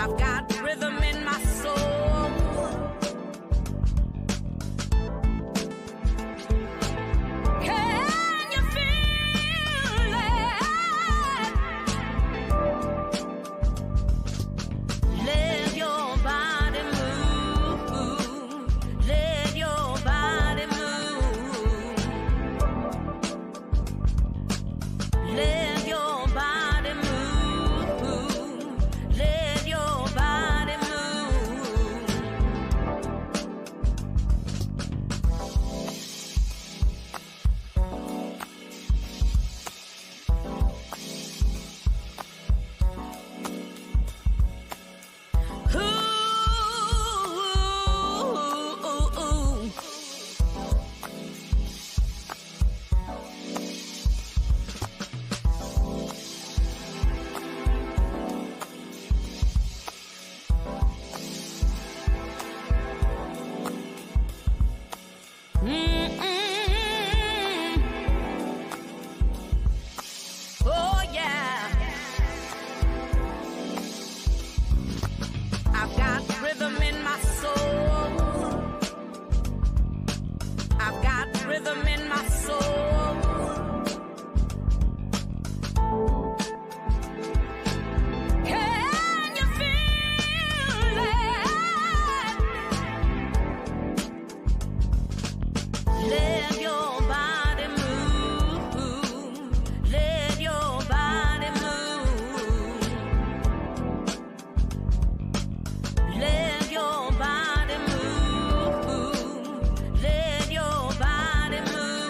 I've got rhythm in my soul. Can you feel it? Let your body move. Let your body move. Let your body move. Let your body move. Ooh. Mm-mm. Oh yeah, I've got rhythm in my soul. I've got rhythm in my soul. Can you feel it? Let your body move. Let your body move. Let your body move. Let your body move.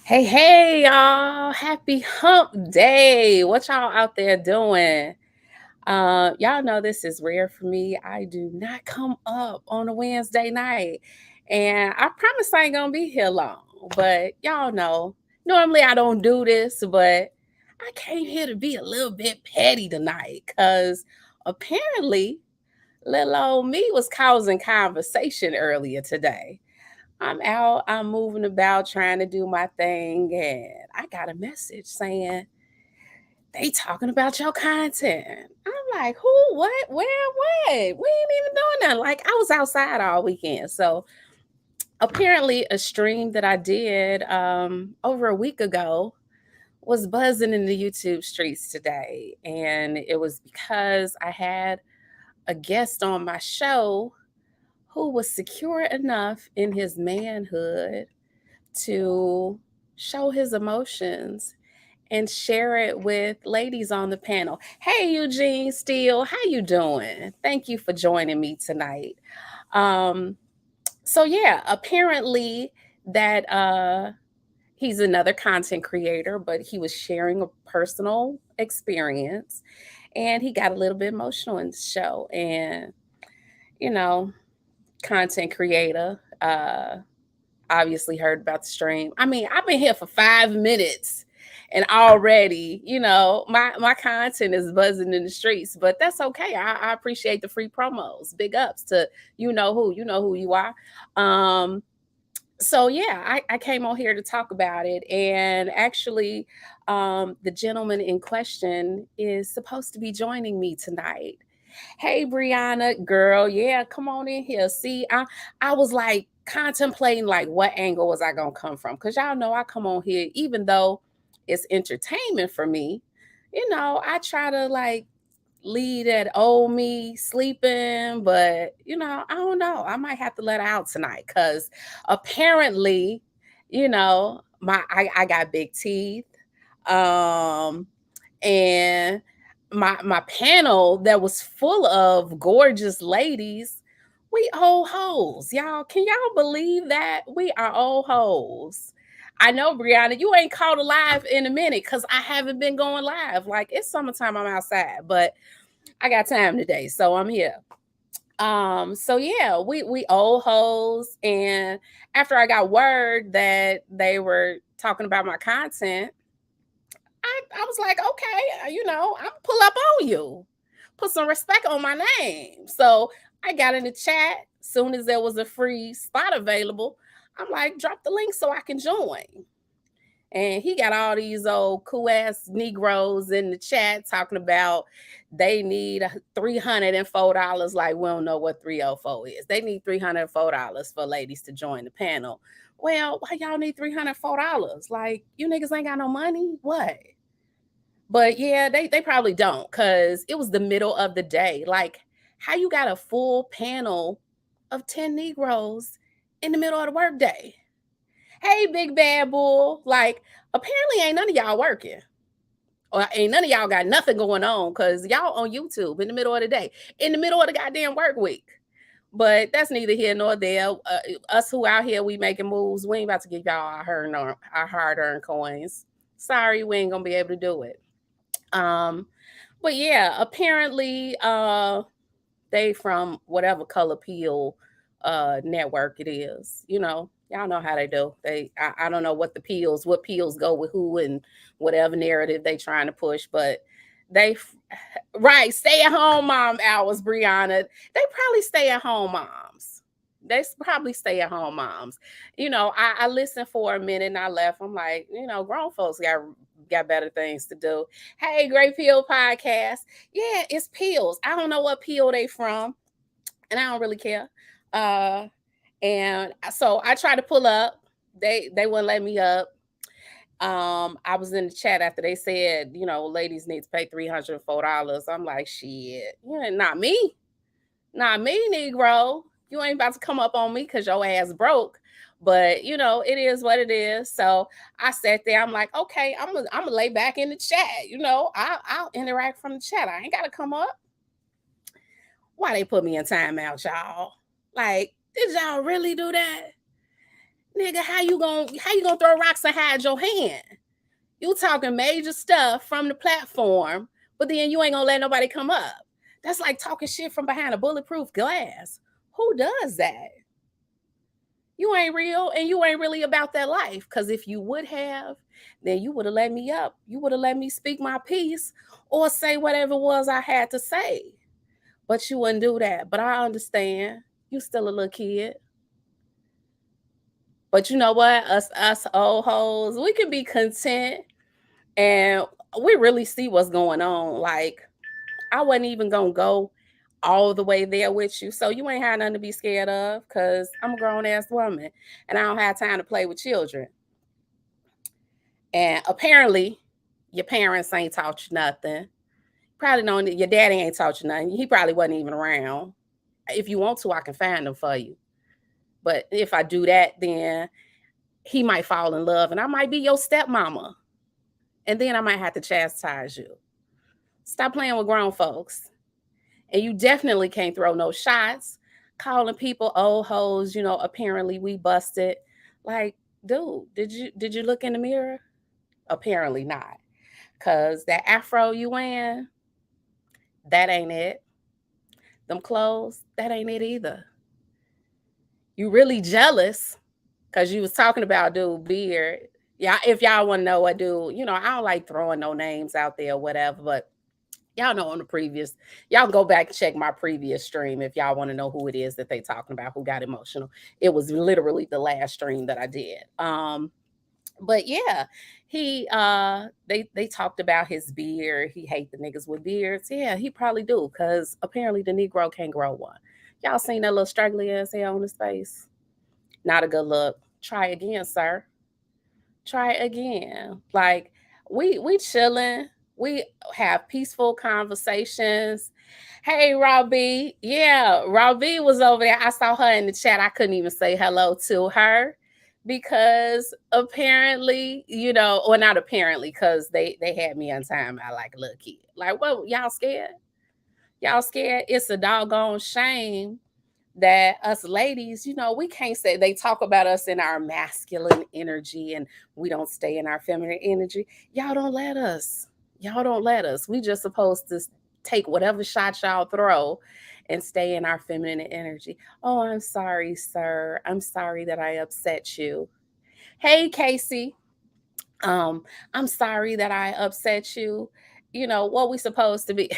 Hey, y'all. Happy hump day. What y'all out there doing? Y'all know this is rare for me. I do not come up on a Wednesday night. And I promise I ain't gonna be here long. But y'all know, normally I don't do this, but I came here to be a little bit petty tonight because apparently little old me was causing conversation earlier today. I'm out, I'm moving about trying to do my thing, and I got a message saying, they talking about your content. I'm like, who, what, where, what? We ain't even doing nothing. Like, I was outside all weekend. So apparently a stream that I did over a week ago was buzzing in the YouTube streets today. And it was because I had a guest on my show who was secure enough in his manhood to show his emotions and share it with ladies on the panel. Hey Eugene Steele, how you doing? Thank you for joining me tonight. So yeah, apparently that he's another content creator, but he was sharing a personal experience and he got a little bit emotional in the show. And you know, content creator, obviously heard about the stream. I mean, I've been here for 5 minutes and already, my content is buzzing in the streets, but that's okay. I appreciate the free promos. Big ups to you know who you are. So yeah, I came on here to talk about it. And actually, the gentleman in question is supposed to be joining me tonight. Hey Brianna, girl, yeah, come on in here. See, I was like contemplating like what angle was I gonna come from? Because y'all know I come on here, even though it's entertainment for me, I try to like lead that old me sleeping, but I don't know. I might have to let her out tonight because apparently, I got big teeth. Um and my panel that was full of gorgeous ladies, we old hoes, y'all. Can y'all believe that we are old hoes? I know, Brianna, you ain't called a live in a minute because I haven't been going live. Like, it's summertime, I'm outside, but I got time today, so I'm here. So yeah, we old hoes, and after I got word that they were talking about my content, I was like, okay, I'm pull up on you. put some respect on my name. So I got in the chat. Soon as there was a free spot available, I'm like, drop the link so I can join. And he got all these old cool ass Negroes in the chat talking about they need $304. Like, we don't know what 304 is. They need $304 for ladies to join the panel. Well, why y'all need $304? Like, you niggas ain't got no money? What? But yeah, they probably don't, because it was the middle of the day. Like, how you got a full panel of 10 Negroes in the middle of the workday? Hey, big bad bull. Like, apparently ain't none of y'all working. Or ain't none of y'all got nothing going on, because y'all on YouTube in the middle of the day, in the middle of the goddamn work week. But that's neither here nor there. Us who out here, we making moves. We ain't about to give y'all our hard-earned coins. Sorry, we ain't gonna be able to do it. But yeah, apparently they from whatever color peel network it is. Y'all know how they do. I don't know what peels go with who and whatever narrative they trying to push, but they right, stay at home mom hours, Brianna. They probably stay at home moms. They probably stay at home moms. I listened for a minute and I left. I'm like, grown folks got better things to do. Hey, Great Peel Podcast. Yeah, it's peels. I don't know what peel they from, and I don't really care. And so I tried to pull up. They wouldn't let me up. I was in the chat after they said, ladies need to pay $304. I'm like, shit, not me. Not me, Negro. You ain't about to come up on me because your ass broke. But it is what it is. So I sat there. I'm like, okay, I'm gonna lay back in the chat. I'll interact from the chat. I ain't gotta come up. Why they put me in timeout, y'all? Like, did y'all really do that? Nigga, how you gonna throw rocks and hide your hand? You talking major stuff from the platform, but then you ain't gonna let nobody come up. That's like talking shit from behind a bulletproof glass. Who does that? You ain't real, and you ain't really about that life. Because if you would have, then you would have let me up. You would have let me speak my piece or say whatever it was I had to say. But you wouldn't do that. But I understand. You still a little kid. But you know what? Us old hoes, we can be content, and we really see what's going on. Like, I wasn't even gonna go all the way there with you. So you ain't had nothing to be scared of, because I'm a grown ass woman and I don't have time to play with children. And apparently your parents ain't taught you nothing. Probably don't, your daddy ain't taught you nothing. He probably wasn't even around. If you want to, I can find them for you. But if I do that, then he might fall in love and I might be your stepmama. And then I might have to chastise you. Stop playing with grown folks. And you definitely can't throw no shots, calling people old hoes. Apparently we busted. Like, dude, did you look in the mirror? Apparently not. Cause that afro you wearing, that ain't it. Them clothes, that ain't it either. You really jealous because you was talking about dude beard. Yeah, if y'all want to know what dude, I don't like throwing no names out there or whatever, but y'all know on the previous, y'all go back and check my previous stream if y'all want to know who it is that they talking about, who got emotional. It was literally the last stream that I did. But yeah, they talked about his beard. He hate the niggas with beards. Yeah, he probably do, because apparently the Negro can't grow one. Y'all seen that little straggly ass hair on his face? Not a good look. Try again, sir. Try again. Like, we chilling. We have peaceful conversations. Hey, Robbie. Yeah, Robbie was over there. I saw her in the chat. I couldn't even say hello to her because apparently, or not apparently, because they had me on time. I like a little kid. Like, what? Y'all scared? Y'all scared? It's a doggone shame that us ladies, we can't say, they talk about us in our masculine energy and we don't stay in our feminine energy. Y'all don't let us. Y'all don't let us. We just supposed to take whatever shot y'all throw and stay in our feminine energy. Oh, I'm sorry, sir. I'm sorry that I upset you. Hey, Casey. I'm sorry that I upset you. what we supposed to be.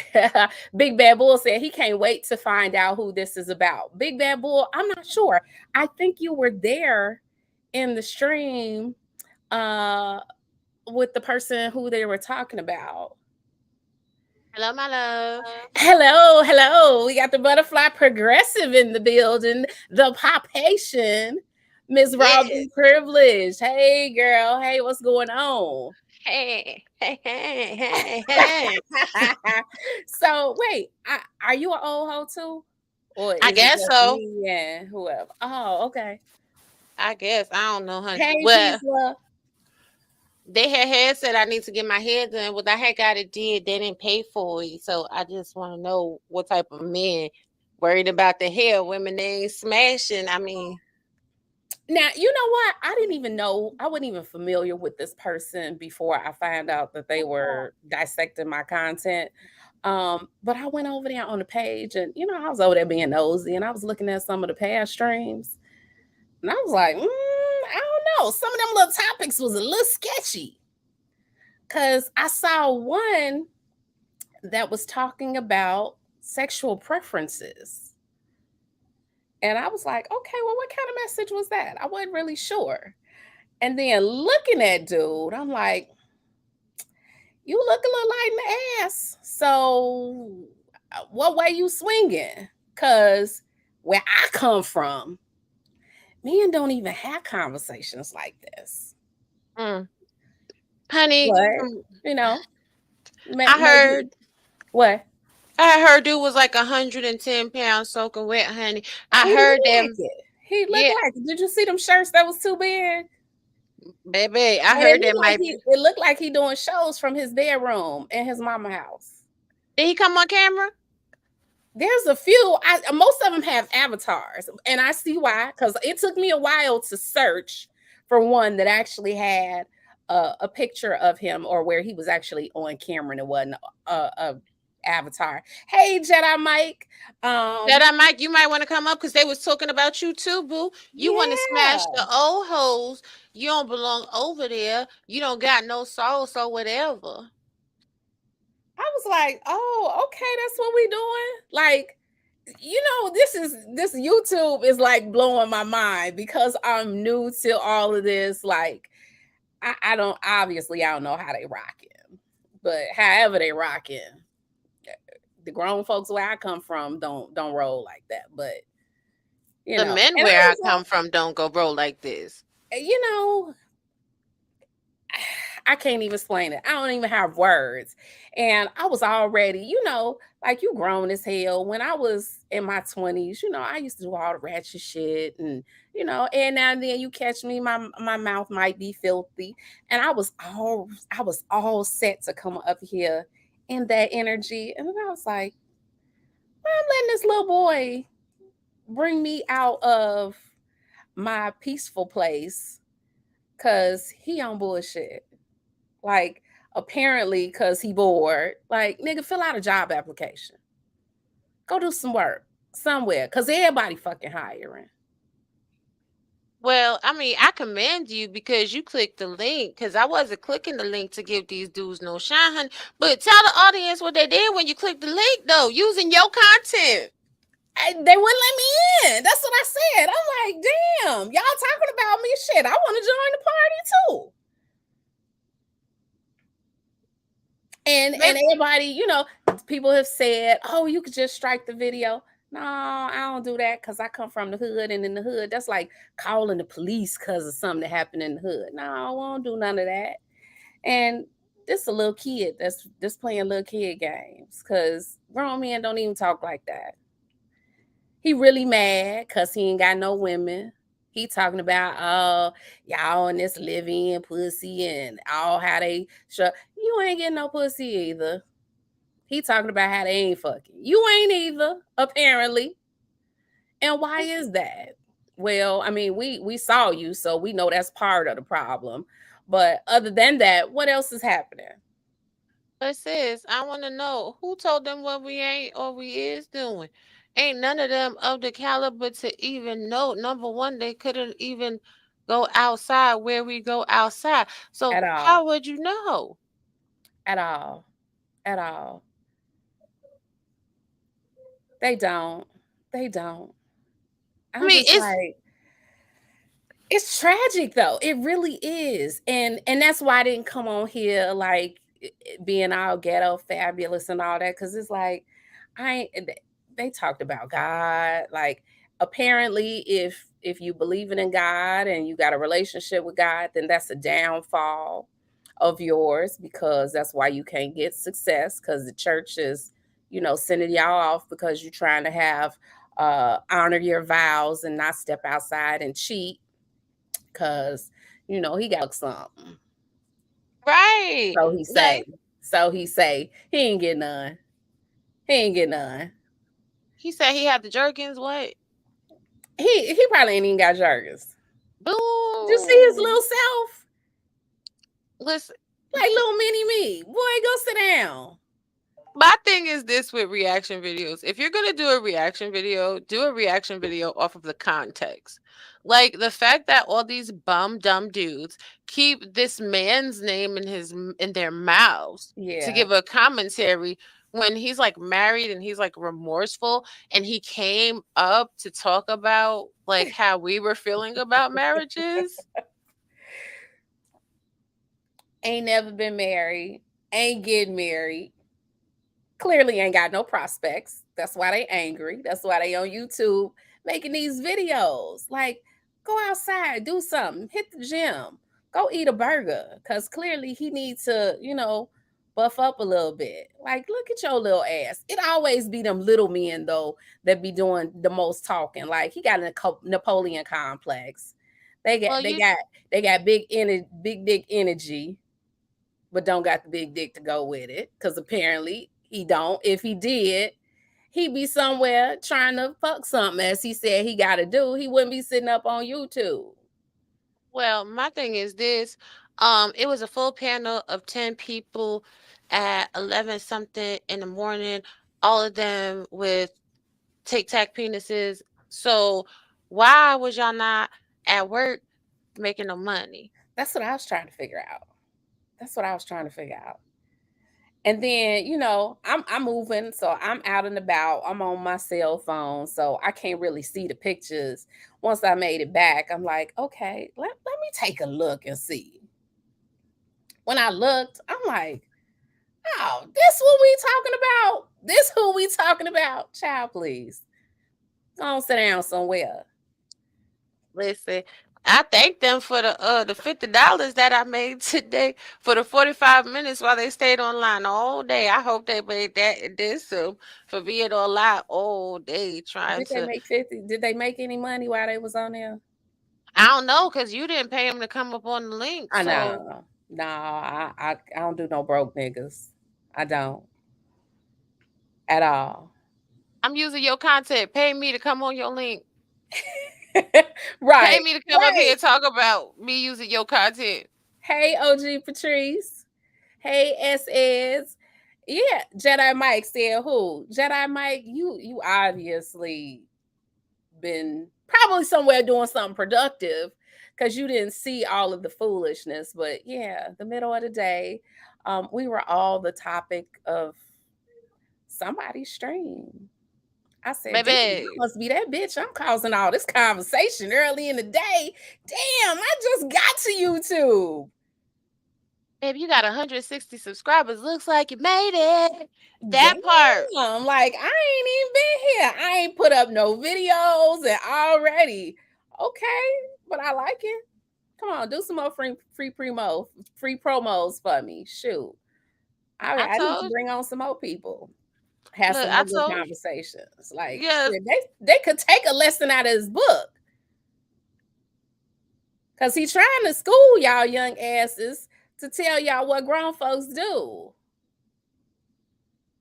Big Bad Bull said he can't wait to find out who this is about. Big Bad Bull, I'm not sure. I think you were there in the stream uh with the person who they were talking about. Hello, my love. Hello, hello. We got the butterfly progressive in the building, the popation, Miss Yes. Robin Privilege. Hey, girl. Hey, what's going on? Hey, hey, hey, hey, hey. So, wait, are you an old hoe too? Or I is it guess just so. me and whoever? Oh, okay. I guess. I don't know, honey. Hey, Well, peace, love. they had said I need to get my hair done. Well, I had got it did. They didn't pay for it. So I just want to know what type of men worried about the hair. Women, they ain't smashing. I mean, Now, you know what? I didn't even know, I wasn't even familiar with this person before I found out that they were dissecting my content. But I went over there on the page and, I was over there being nosy and I was looking at some of the past streams and I was like, I don't know. Some of them little topics was a little sketchy because I saw one that was talking about sexual preferences. And I was like, okay, well, what kind of message was that? I wasn't really sure. And then looking at dude, I'm like, you look a little light in the ass. So, what way you swinging? Cause where I come from, men don't even have conversations like this. mm. Honey, What? You know, I maybe heard what? I heard dude was like 110 pounds soaking wet, honey. I He heard looked like them. it. He looked Yeah, like it. Did you see them shirts that was too big? baby. I And it heard that looked like might be. it looked like he doing shows from his bedroom in his mama house. Did he come on camera? There's a few. Most of them have avatars, and I see why. Because it took me a while to search for one that actually had a picture of him, or where he was actually on camera and it wasn't a avatar. Hey, Jedi Mike. That I might you might want to come up because they was talking about you too, boo. You want to smash Yeah. the old hoes. You don't belong over there. You don't got no soul, so whatever. I was like, oh, okay, that's what we doing. Like, this YouTube is like blowing my mind because I'm new to all of this. Like, I don't obviously I don't know how they rocking, but however they rocking, the grown folks where I come from don't roll like that. But The men and I where I was come from don't go bro like this. like, I can't even explain it. I don't even have words. And I was already, like you grown as hell. When I was in my 20s, I used to do all the ratchet shit and now and then you catch me, my mouth might be filthy. And I was all set to come up here in that energy. And then I was like, I'm letting this little boy bring me out of my peaceful place because he on bullshit. Like, apparently, because he bored. Like, nigga, fill out a job application. Go do some work somewhere. Because everybody fucking hiring. Well, I mean, I commend you because you clicked the link because I wasn't clicking the link to give these dudes no shine, honey. But tell the audience what they did when you clicked the link, though, using your content. They wouldn't let me in. That's what I said. I'm like, damn, y'all talking about me. Shit, I want to join the party too. And Maybe. everybody, people have said, oh, you could just strike the video. No, I don't do that because I come from the hood, and in the hood, that's like calling the police because of something that happened in the hood. No, I won't do none of that. And this a little kid that's just playing little kid games because grown men don't even talk like that. He really mad because he ain't got no women. He talking about, oh, y'all in this live-in pussy and all how they you ain't getting no pussy either. He talking about how they ain't fucking. You ain't either, apparently. And why is that? Well, I mean, we saw you, so we know that's part of the problem. But other than that, what else is happening? But sis, I want to know who told them what we ain't or we is doing. Ain't none of them of the caliber to even know. Number one, they couldn't even go outside where we go outside. So At all. how would you know? At all. at all. They don't. They don't. I I'm mean, just like, it's tragic though. It really is. And that's why I didn't come on here like being all ghetto fabulous and all that, cuz it's like I ain't they talked about God. Like apparently if you believing in God and you got a relationship with God, then that's a downfall of yours, because that's why you can't get success, cuz the church is, sending y'all off because you're trying to have honor your vows and not step outside and cheat, because he got something. right. So he say. Like So he say he ain't get none. He ain't get none. he said he had the jerkins. What? He probably ain't even got jerkins. You see his Boo. little self, Listen, like little mini me. Boy, go sit down. my thing is this with reaction videos. If you're gonna do a reaction video off of the context. Like the fact that all these bum dumb dudes keep this man's name in their mouths to Yeah. give a commentary when he's like married and he's like remorseful, and he came up to talk about like how we were feeling about marriages. Ain't never been married. Ain't getting married. Clearly ain't got no prospects. That's why they angry. That's why they on YouTube making these videos. Like, go outside, do something, hit the gym, go eat a burger. Cause clearly he needs to, buff up a little bit. Like, look at your little ass. It always be them little men though that be doing the most talking. Like he got a Napoleon complex. They got Well, they you got they got big dick energy, but don't got the big dick to go with it. Because apparently he don't. If he did, he'd be somewhere trying to fuck something, as he said he got to do. He wouldn't be sitting up on YouTube. Well, my thing is this. It was a full panel of 10 people at 11 something in the morning, all of them with tic tac penises. So why was y'all not at work making no money? That's what I was trying to figure out. That's what I was trying to figure out. And then, I'm moving, so I'm out and about. I'm on my cell phone, so I can't really see the pictures. Once I made it back, I'm like, okay, let me take a look and see. When I looked, I'm like, oh, this what we talking about? This who we talking about? Child, please. Go on, sit down somewhere. Listen, I thank them for the $50 that I made today for the 45 minutes while they stayed online all day. I hope they made that and then some for being online all day trying Did they to. make 50? Did they make any money while they was on there? I don't know because you didn't pay them to come up on the link, I so know. No, I don't do no broke niggas. I don't at all. I'm using your content. Pay me to come on your link. Pay Right, me to come up here right. and talk about me using your content. Hey, OG Patrice. Hey, SS. Yeah, Jedi Mike said who? Jedi Mike, you obviously been probably somewhere doing something productive because you didn't see all of the foolishness. But yeah, the middle of the day, we were all the topic of somebody's stream. I said, damn, I Baby, must be that bitch. I'm causing all this conversation early in the day. Damn, I just got to YouTube. baby, you got 160 subscribers. Looks like you made it. That part. Damn, like I ain't even been here. I ain't put up no videos and already. Okay, but I like it. Come on, do some more free promos for me. Shoot. I I need to told bring on some more people. Have look, some I more good told conversations. Like yes, shit, they could take a lesson out of his book. Cause he trying to school y'all young asses to tell y'all what grown folks do.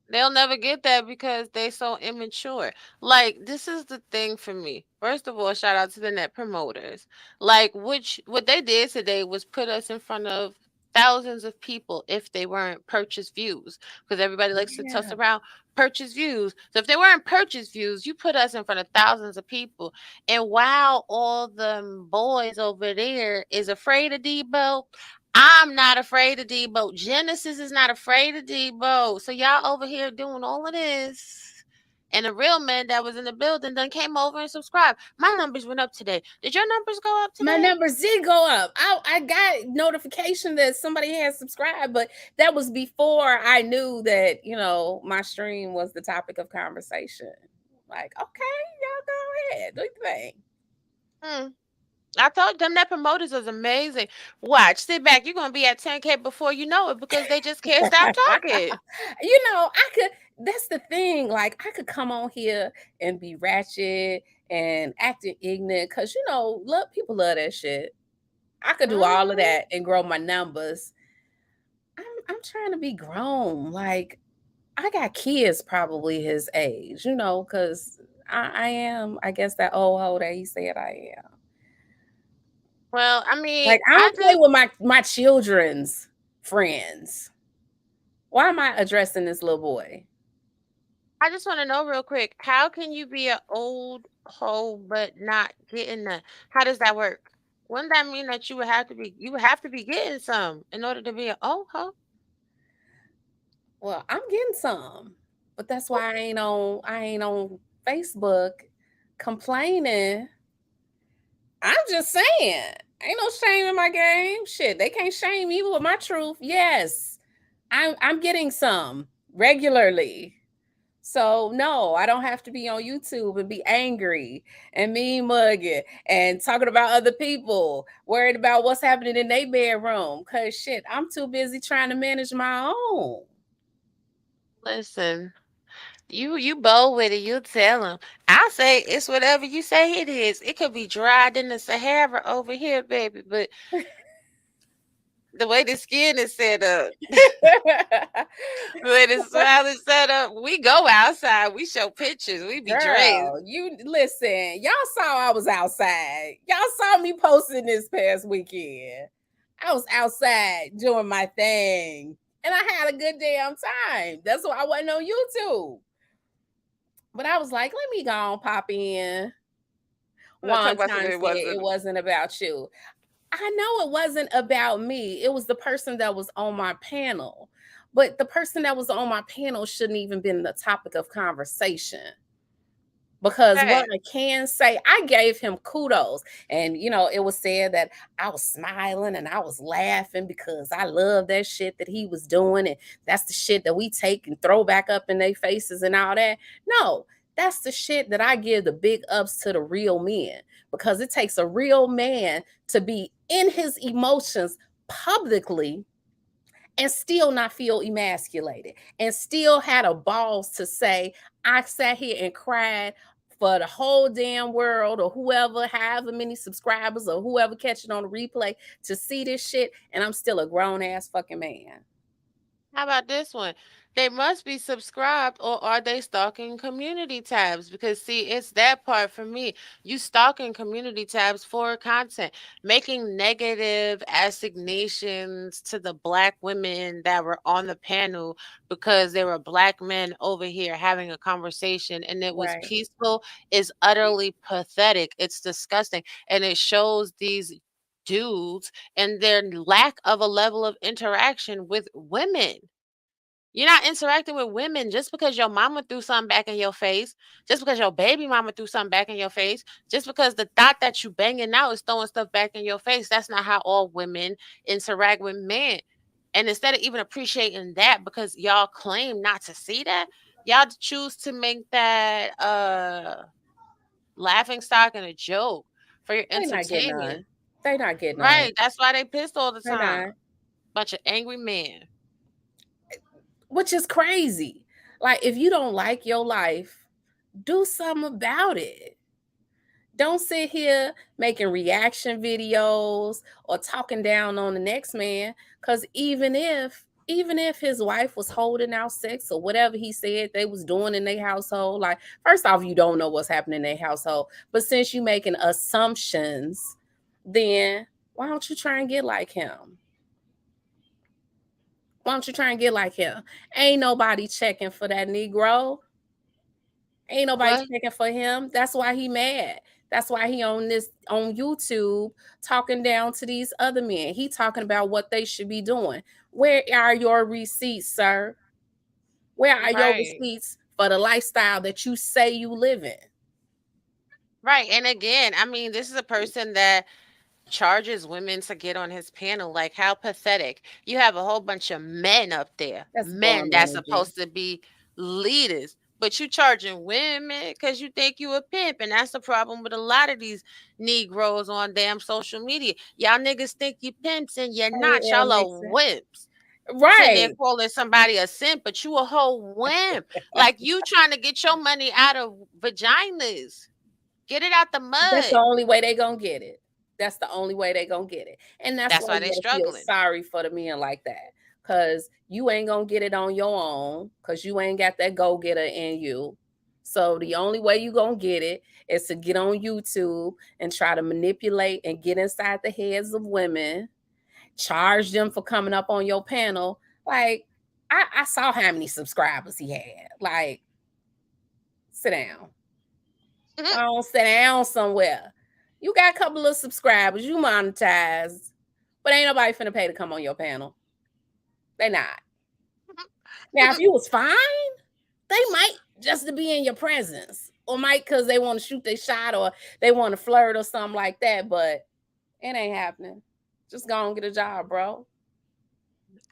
they'll never get that because they so immature. Like this is the thing for me. First of all, shout out to the net promoters. Like which what they did today was put us in front of thousands of people if they weren't purchase views because everybody likes to toss Yeah. around purchase views. So if they weren't purchase views, you put us in front of thousands of people. And while all the boys over there is afraid of Debo, I'm not afraid of Debo. Genesis is not afraid of Debo. So y'all over here doing all of this. And the real man that was in the building then came over and subscribed. My numbers went up today. Did your numbers go up My today? numbers did go up. I got notification that somebody had subscribed, but that was before I knew that, my stream was the topic of conversation. Like, okay, y'all go ahead. Do your thing. Hmm. I told them that promoters is amazing. Watch, sit back. You're gonna be at 10K before you know it because they just can't stop talking. I could that's the thing. Like, I could come on here and be ratchet and acting ignorant because people love that shit. I could do all of Mhm. that and grow my numbers. I'm trying to be grown. Like, I got kids probably his age, because I am, I guess, that old hoe that he said I am. Well, I mean, Like, I don't play with my children's friends. Why am I addressing this little boy? I just want to know real quick, how can you be an old hoe but not getting none? How does that work? Wouldn't that mean that you would have to be getting some in order to be an old hoe? Well, I'm getting some, but that's why I ain't on Facebook complaining. I'm just saying, ain't no shame in my game. Shit, they can't shame me with my truth. Yes, I'm getting some regularly. So no, I don't have to be on YouTube and be angry and mean mugging and talking about other people, worried about what's happening in their bedroom. Cause shit, I'm too busy trying to manage my own. Listen, you bold with it. You tell them. I say it's whatever you say it is. It could be dried in the Sahara over here, baby. But the way the skin is set up, the way the smile is set up, we go outside. We show pictures. We be dressed. Girl, you listen. Y'all saw I was outside. Y'all saw me posting this past weekend. I was outside doing my thing, and I had a good damn time. That's why I wasn't on YouTube. But I was like, let me go and pop in. I'm gonna talk One about time something said it it wasn't. wasn't about you. I know it wasn't about me. It was the person that was on my panel. But the person that was on my panel shouldn't even been the topic of conversation. Because what Hey, I can say, I gave him kudos. And, it was said that I was smiling and I was laughing because I love that shit that he was doing. And that's the shit that we take and throw back up in their faces and all that. No, that's the shit that I give the big ups to the real men, because it takes a real man to be in his emotions publicly and still not feel emasculated and still had a balls to say, I sat here and cried for the whole damn world, or whoever, however many subscribers or whoever catch it on the replay, to see this shit, and I'm still a grown ass fucking man. how about this one? They must be subscribed, or are they stalking community tabs? Because see, it's that part for me. You stalking community tabs for content, making negative assignations to the black women that were on the panel because there were black men over here having a conversation and it was Right. peaceful is utterly pathetic. It's disgusting. And it shows these dudes and their lack of a level of interaction with women. You're not interacting with women just because your mama threw something back in your face, just because your baby mama threw something back in your face, just because the thought that you banging out is throwing stuff back in your face. That's not how all women interact with men. And instead of even appreciating that because y'all claim not to see that, y'all choose to make that laughing stock and a joke for your They not getting entertainment. on. They not getting on. Right. That's why they pissed all the They time. not. Bunch of angry men. Which is crazy. Like, if you don't like your life, do something about it. Don't sit here making reaction videos or talking down on the next man. Because even if his wife was holding out sex or whatever he said they was doing in their household, like, first off, you don't know what's happening in their household. But since you making assumptions, then why don't you try and get like him? Why don't you try and get like him? Ain't nobody checking for that Negro. Ain't nobody What? checking for him. That's why he mad. That's why he on YouTube talking down to these other men. He talking about what they should be doing. Where are your receipts, sir? Where are your Right. receipts for the lifestyle that you say you live in? Right. And again, I mean, this is a person that charges women to get on his panel. Like, how pathetic. You have a whole bunch of men up there, That's men bum that's energy. supposed to be leaders, but you charging women because you think you a pimp. And that's the problem with a lot of these Negroes on damn social media. Y'all niggas think you pimps and you're Hey, not. L Y'all are Mason. wimps. Sitting there Right. calling somebody a simp, but you a whole wimp. Like, you trying to get your money out of vaginas. Get it out the That's mud. the only way they gonna get it. That's the only way they gonna get it. And that's That's why why you they gotta feel struggling. sorry for the men like that. Cause you ain't gonna get it on your own, cause you ain't got that go-getter in you. So the only way you gonna get it is to get on YouTube and try to manipulate and get inside the heads of women, charge them for coming up on your panel. Like, I saw how many subscribers he had. Like, sit down. I don't sit down somewhere. You got a couple of subscribers, you monetized, but ain't nobody finna pay to come on your panel. They not. Now, if you was fine, they might just to be in your presence, or might because they want to shoot their shot, or they want to flirt or something like that. But it ain't happening. Just go and get a job, bro.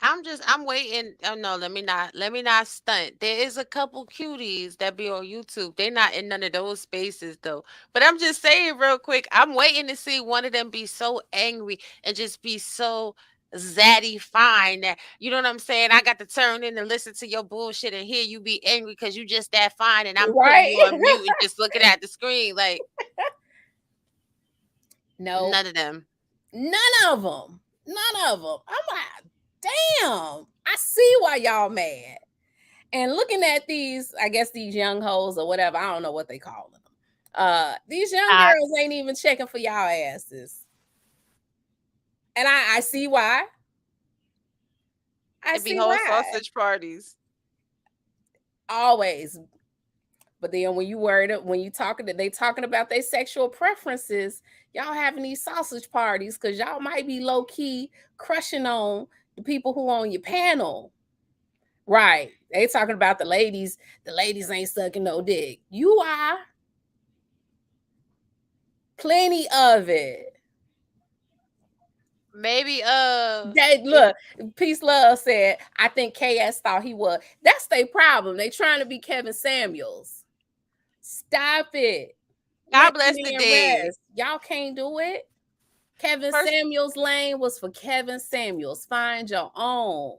I'm waiting. Oh no, let me not stunt. There is a couple cuties that be on YouTube. They not in none of those spaces though. But I'm just saying real quick, I'm waiting to see one of them be so angry and just be so zaddy fine that, you know what I'm saying? I got to turn in and listen to your bullshit and hear you be angry because you just that fine and I'm putting Right? you on mute and just looking at the screen. Like, No, none of them. none of them. None of them. I'm like, damn. I see why y'all mad. And looking at these, I guess these young hoes or whatever, I don't know what they call them. These young girls ain't even checking for y'all asses. And I see why. I It be see whole why. sausage parties. Always. But then when you worried when you talking to they talking about their sexual preferences, y'all having these sausage parties because y'all might be low key crushing on the people who on your panel. Right. They talking about the ladies ain't sucking no dick. You are. Plenty of it. Maybe They if look, Peace Love said, I think KS thought he was. That's their problem. They trying to be Kevin Samuels. Stop it. God Let the bless the man dead. rest. Y'all can't do it. Kevin First, Samuels' lane was for Kevin Samuels. Find your own.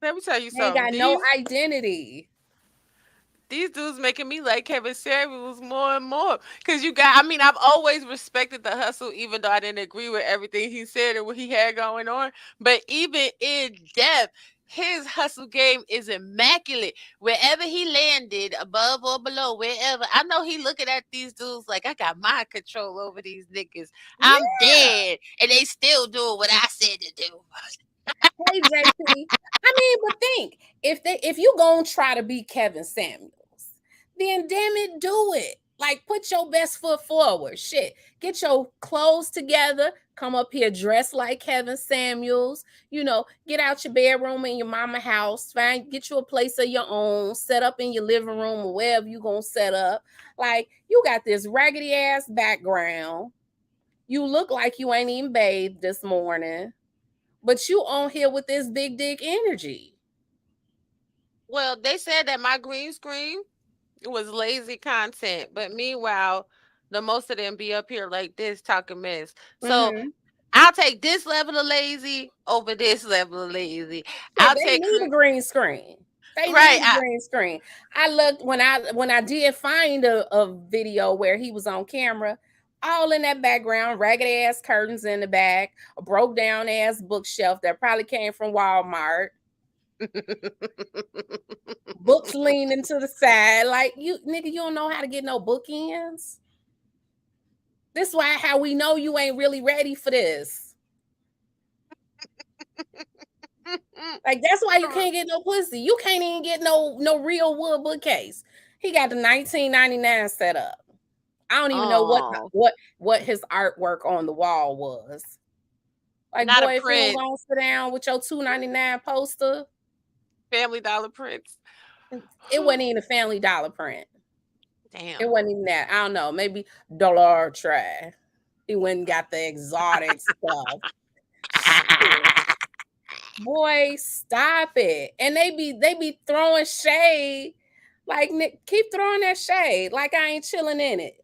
let me tell you They ain't something. got no These identity. these dudes making me like Kevin Samuels more and more. Cause you got, I mean, I've always respected the hustle, even though I didn't agree with everything he said and what he had going on. But even in depth, his hustle game is immaculate. Wherever he landed, above or below, wherever. I know he looking at these dudes like, I got mind control over these niggas. I'm Yeah. dead. And they still doing what I said to do. Hey JP. I mean, but think if you gonna try to be Kevin Samuels, then damn it, do it. Like put your best foot forward. Shit. Get your clothes together. Come up here dressed like Kevin Samuels. Get out your bedroom in your mama house. Get you a place of your own. Set up in your living room or wherever you gonna set up. Like you got this raggedy ass background. You look like you ain't even bathed this morning, but you on here with this big dick energy. Well, they said that my green screen was lazy content, but meanwhile, the most of them be up here like this talking mess. So Mm-hmm. I'll take this level of lazy over this level of lazy. Shit, I'll they take need a green screen. They right. need a green screen. I looked when I did find a video where he was on camera, all in that background, ragged ass curtains in the back, a broke down ass bookshelf that probably came from Walmart, books leaning to the side. Like you nigga, you don't know how to get no bookends. This is why how we know you ain't really ready for this. Like that's why you can't get no pussy. You can't even get no real wood bookcase. He got the 1999 set up. I don't even know Oh, what his artwork on the wall was. Like, not a boy, if you don't print. go and sit down with your 2.99 poster, Family Dollar prints. it wasn't even a Family Dollar print. It Damn. wasn't even that. I don't know, maybe Dollar Tree. He went and got the exotic stuff. Shit. Boy, stop it. And they be throwing shade. Like, keep throwing that shade. Like I ain't chilling in it.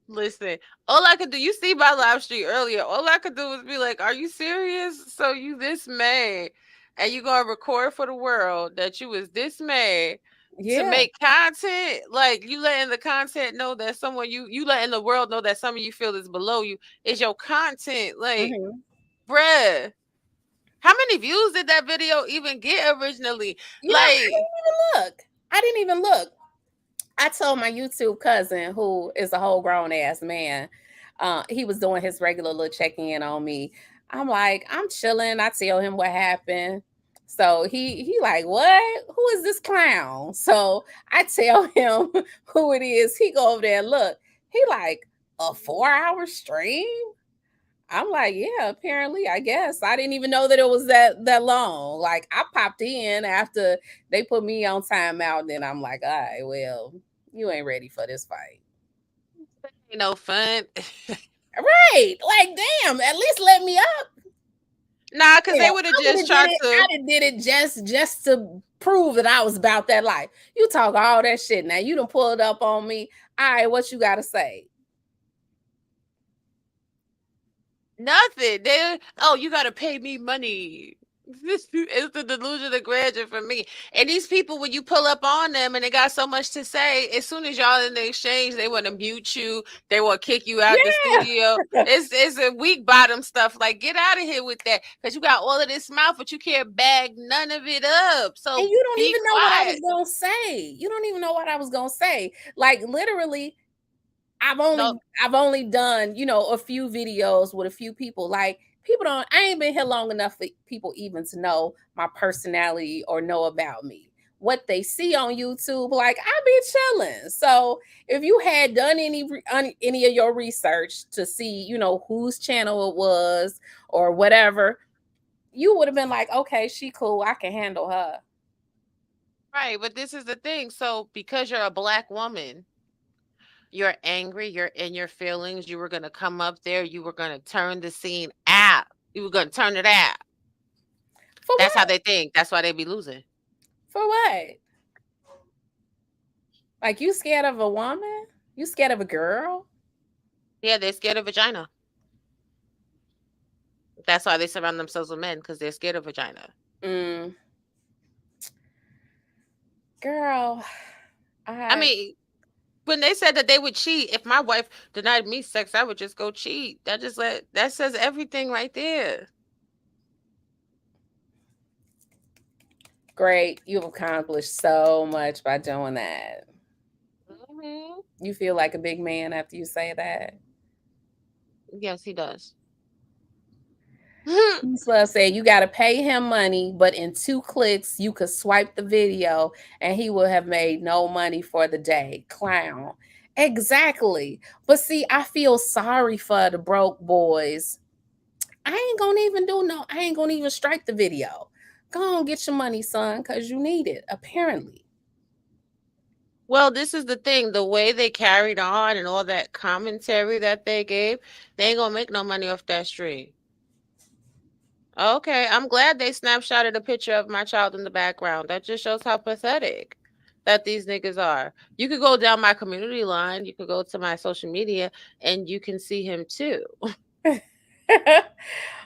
Listen, all I could do, you see my live stream earlier, all I could do was be like, are you serious? So you this mad and you gonna record for the world that you was this mad to Yeah. make content? Like you letting the content know that someone you letting the world know that someone you feel is below you is your content. Like, Hmm. bruh, how many views did that video even get originally? I Like, didn't even look. I didn't even look. I told my YouTube cousin, who is a whole grown ass man, he was doing his regular little checking in on me. I'm like, I'm chilling. I tell him what happened. So he like, what? Who is this clown? So I tell him who it is. He go over there and look. He like, a 4 hour stream? I'm like, yeah, apparently, I guess. I didn't even know that it was that long. Like I popped in after they put me on timeout, and then I'm like, all right, well, you ain't ready for this fight. ain't no fun. Right. Like, damn, at least let me up. Nah, because they Hell, would have I would just have did tried it. to. I'd have did it just to prove that I was about that life. You talk all that shit. Now you done pulled up on me. All right, what you gotta say? Nothing. They oh, you gotta pay me money. This is the delusion of grandeur for me. And these people, when you pull up on them and they got so much to say, as soon as y'all in the exchange, they want to mute you. They want to kick you out the Yeah. studio. It's a weak bottom stuff. Like get out of here with that, because you got all of this mouth, but you can't bag none of it up. And So you don't be even know what I was quiet. gonna say. You don't even know what I was gonna say. Like literally, No, I've only done, a few videos with a few people. Like people don't I ain't been here long enough for people even to know my personality or know about me. What they see on YouTube, like I be chilling. So if you had done any of your research to see, whose channel it was or whatever, you would have been like, okay, she cool. I can handle her. right. But this is the thing. So because you're a black woman, you're angry, you're in your feelings, you were gonna come up there, you were gonna turn the scene out. You were gonna turn it out. For That's how what? they think. That's why they be losing. For what? Like you scared of a woman? You scared of a girl? Yeah, they're scared of vagina. That's why they surround themselves with men, because they're scared of vagina. Mm, girl, I I mean, when they said that they would cheat, if my wife denied me sex, I would just go cheat. That says everything right there. great. You've accomplished so much by doing that. Hmm. You feel like a big man after you say that. Yes, he does. Slut said you got to pay him money, but in 2 clicks you could swipe the video and he will have made no money for the day. Clown. Exactly. But see, I feel sorry for the broke boys. I ain't gonna even strike the video. Go on, get your money, son, because you need it, apparently. Well, this is the thing. The way they carried on and all that commentary that they gave, they ain't gonna make no money off that stream. Okay, I'm glad they snapshotted a picture of my child in the background. That just shows how pathetic that these niggas are. You could go down my community line, you could go to my social media, and you can see him too.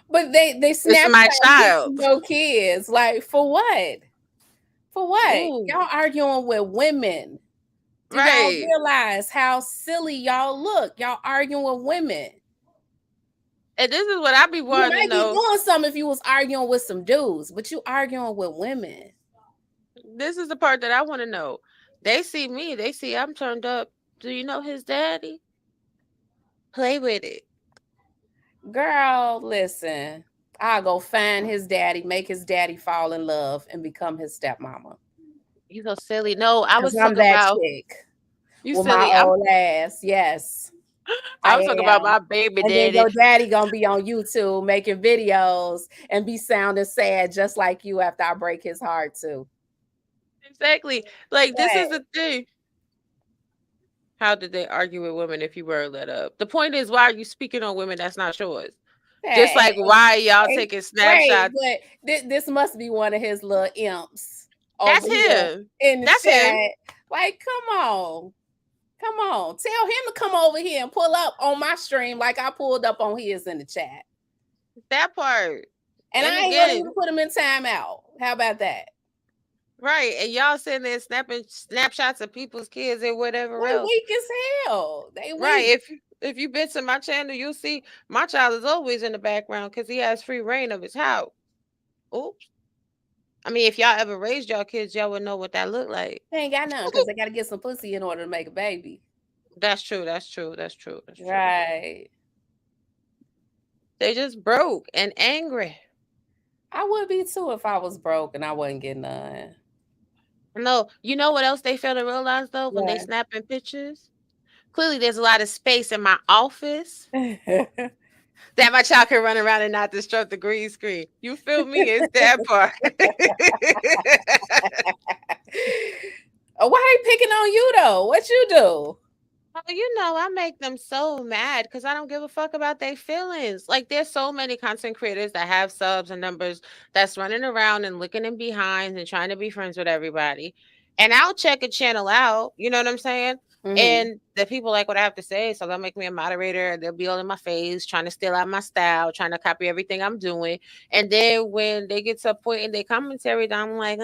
But they It's my Snapchat pictures child. no kids. Like for what? For what? Ooh, Y'all arguing with women. Do y'all right. realize how silly y'all look? Y'all arguing with women. And this is what I be You wanting to might be know. doing something if you was arguing with some dudes, but you arguing with women. This is the part that I want to know. They see me, they see I'm turned up. Do you know his daddy? Play with it. Girl, listen. I'll go find his daddy, make his daddy fall in love, and become his stepmama. You so silly. No, I Cause was I'm talking that about chick. You with my silly. old ass. Yes, I I'm talking about am. my baby And then daddy. your daddy gonna be on YouTube making videos and be sounding sad just like you after I break his heart too. Exactly. Like this is What? the thing. How did they argue with women if you were let up? The point is, why are you speaking on women that's not yours? Just Hey, like why y'all hey, taking wait, snapshots? but this must be one of his little imps over That's here him. in the That's him. chat. Like, come on. Come on. Tell him to come over here and pull up on my stream like I pulled up on his in the chat. That part. And And I ain't gonna even again, put him in timeout. How about that? right. And y'all sitting there snapping snapshots of people's kids and whatever They else. weak as hell. They Right. weak. If you been to my channel, you'll see my child is always in the background because he has free reign of his house. Oops. I mean, if y'all ever raised y'all kids, y'all would know what that looked like. They ain't got none because they got to get some pussy in order to make a baby. That's true. That's true. That's true. That's true. Right. They just broke and angry. I would be too if I was broke and I wasn't getting none. No, you know what else they fail to realize though when they Yeah. snapping pictures? Clearly, there's a lot of space in my office that my child can run around and not disrupt the green screen. You feel me? It's that part. Oh, why they picking on you though? What you do? Oh, you know, I make them so mad because I don't give a fuck about their feelings. Like, there's so many content creators that have subs and numbers that's running around and looking in behinds and trying to be friends with everybody. And I'll check a channel out, you know what I'm saying? Hmm. And the people like what I have to say, so they'll make me a moderator. They'll be all in my face, trying to steal out my style, trying to copy everything I'm doing. And then when they get to a point in their commentary, that I'm like,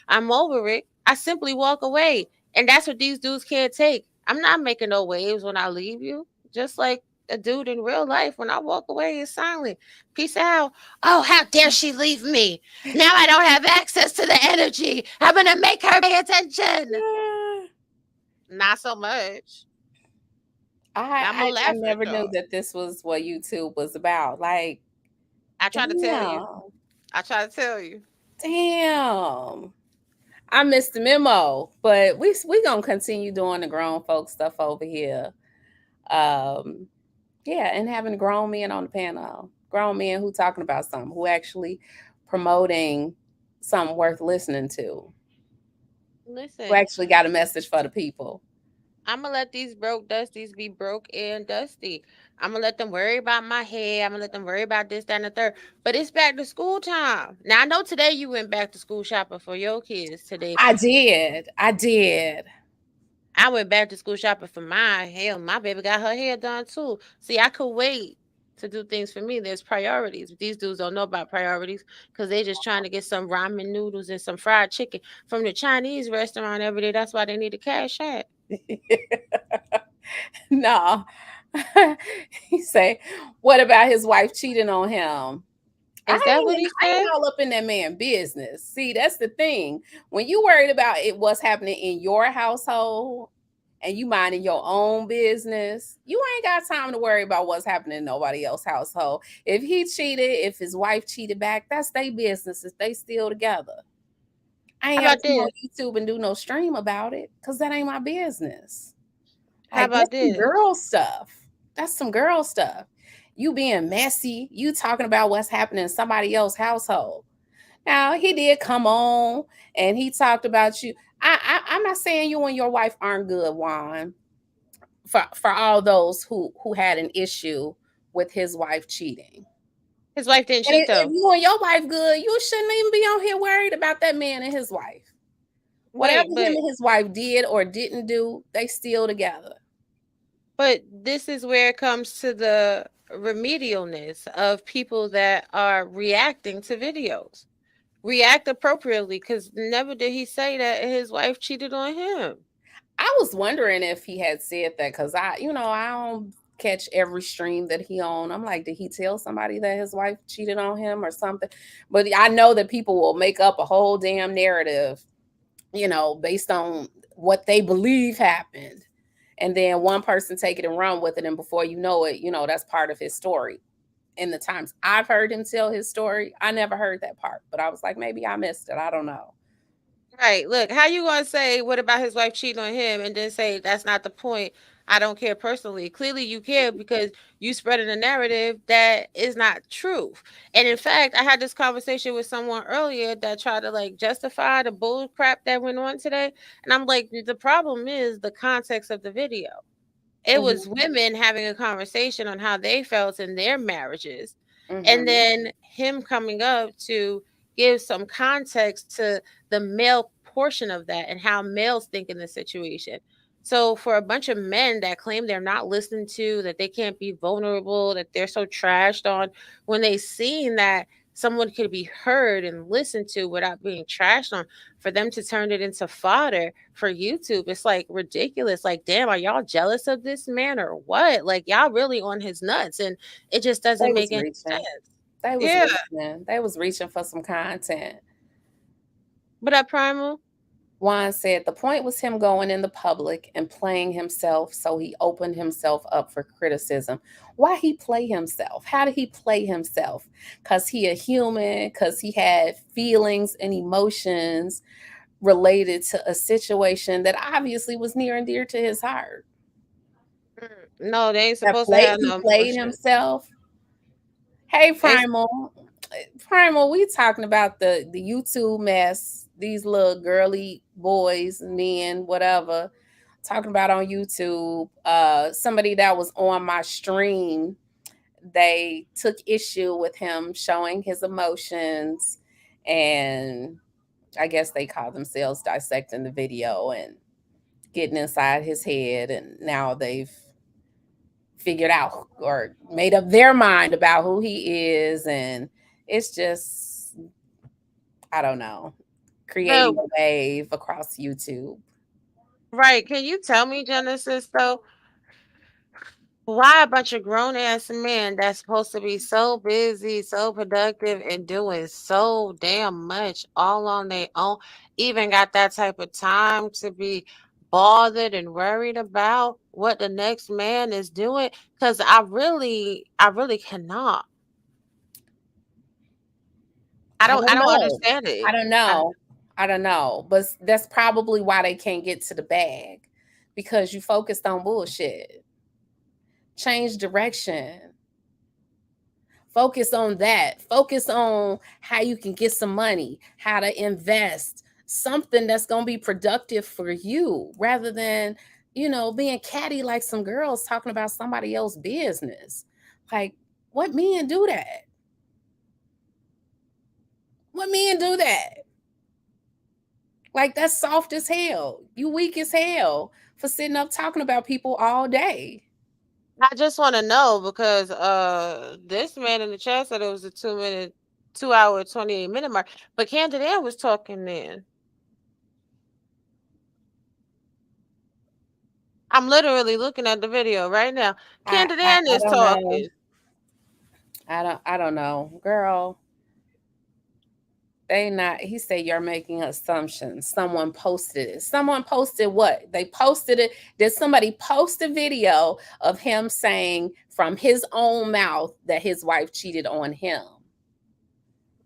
I'm over it. I simply walk away. And that's what these dudes can't take. I'm not making no waves when I leave you. Just like a dude in real life, when I walk away, it's silent. Peace out. Oh, how dare she leave me? Now I don't have access to the energy. I'm gonna make her pay attention. Not so much. I'm gonna I laugh at never knew y'all. that this was what YouTube was about. Like, I try to tell you. damn, I try to tell you. damn. I missed the memo, but we gonna continue doing the grown folk stuff over here. Um, yeah, and having grown men on the panel, grown men who talking about something, who actually promoting something worth listening to, who Listen, actually got a message for the people. I'm gonna let these broke dusties be broke and dusty. I'm gonna let them worry about my hair. I'm gonna let them worry about this, that, and the third. But it's back to school time. Now I know today you went back to school shopping for your kids today. I did. I did. I went back to school shopping for mine. Hell, my baby got her hair done too. See, I could wait to do things for me. There's priorities. These dudes don't know about priorities because they just trying to get some ramen noodles and some fried chicken from the Chinese restaurant every day. That's why they need a cash out. No. He say, what about his wife cheating on him? Is that what he I ain't said? all up in that man business. See, that's the thing. When you worried about it, what's happening in your household, and you minding your own business, you ain't got time to worry about what's happening in nobody else's household. If he cheated, if his wife cheated back, that's their business. If they still together, I How ain't got to about come on this? YouTube and do no stream about it because that ain't my business. How Like, about that's some this? girl stuff. That's some girl stuff. You being messy, you talking about what's happening in somebody else's household. Now, he did come on and he talked about you. I'm not saying you and your wife aren't good, Juan. For all those who had an issue with his wife cheating. His wife didn't And cheat if though. you and your wife good, you shouldn't even be on here worried about that man and his wife. Whatever Wait, him and his wife did or didn't do, they still together. but this is where it comes to the remedialness of people that are reacting to videos. React appropriately because never did he say that his wife cheated on him. I was wondering if he had said that because I don't catch every stream that he on. I'm like, did he tell somebody that his wife cheated on him or something? But I know that people will make up a whole damn narrative, based on what they believe happened. And then one person take it and run with it. And before you know it, that's part of his story. In the times I've heard him tell his story, I never heard that part. But I was like, maybe I missed it. I don't know. Right. Look, how you gonna say what about his wife cheating on him and then say that's not the point? I don't care personally. Clearly you care because you spreading a narrative that is not truth. And in fact, I had this conversation with someone earlier that tried to like justify the bull crap that went on today. And I'm like, the problem is the context of the video. It was Mhm, women having a conversation on how they felt in their marriages, and mhm. then him coming up to give some context to the male portion of that and how males think in this situation. So for a bunch of men that claim they're not listened to, that they can't be vulnerable, that they're so trashed on, when they seen that someone could be heard and listened to without being trashed on, for them to turn it into fodder for YouTube, it's like ridiculous. Like, damn, are y'all jealous of this man or what? Like, y'all really on his nuts, and it just They doesn't was make any reaching. sense. They was Yeah, reaching. They was reaching for some content. but that primal, Juan said the point was him going in the public and playing himself, so he opened himself up for criticism. Why he play himself? How did he play himself? Because he a human, because he had feelings and emotions related to a situation that obviously was near and dear to his heart. no, they ain't supposed to have He no played emotion. himself. Hey They, Primal. Primal, we talking about the YouTube mess, these little girly boys, men, whatever, talking about on YouTube. Somebody that was on my stream, they took issue with him showing his emotions, and I guess they call themselves dissecting the video and getting inside his head, and now they've figured out or made up their mind about who he is, and it's just, I don't know, the creating a wave across YouTube. right. Can you tell me, Genesis, though? Why a bunch of grown ass men that's supposed to be so busy, so productive, and doing so damn much all on their own, even got that type of time to be bothered and worried about what the next man is doing? Because I really cannot. I I don't don't know. understand I it. don't I, know. I don't know. But that's probably why they can't get to the bag, because you focused on bullshit. Change direction. Focus on that. Focus on how you can get some money, how to invest, something that's going to be productive for you rather than, being catty like some girls talking about somebody else's business. Like, what men do that? What men do that? Like, that's soft as hell. You weak as hell for sitting up talking about people all day. I just want to know because this man in the chat said it was a 2 minute, 2 hour, 28 minute mark, but Candidate was talking then. I'm literally looking at the video right now. I Candidate I is don't know. talking. I don't know. Girl, they not, he said you're making assumptions. Someone posted it. Someone posted what? They posted it. Did somebody post a video of him saying from his own mouth that his wife cheated on him?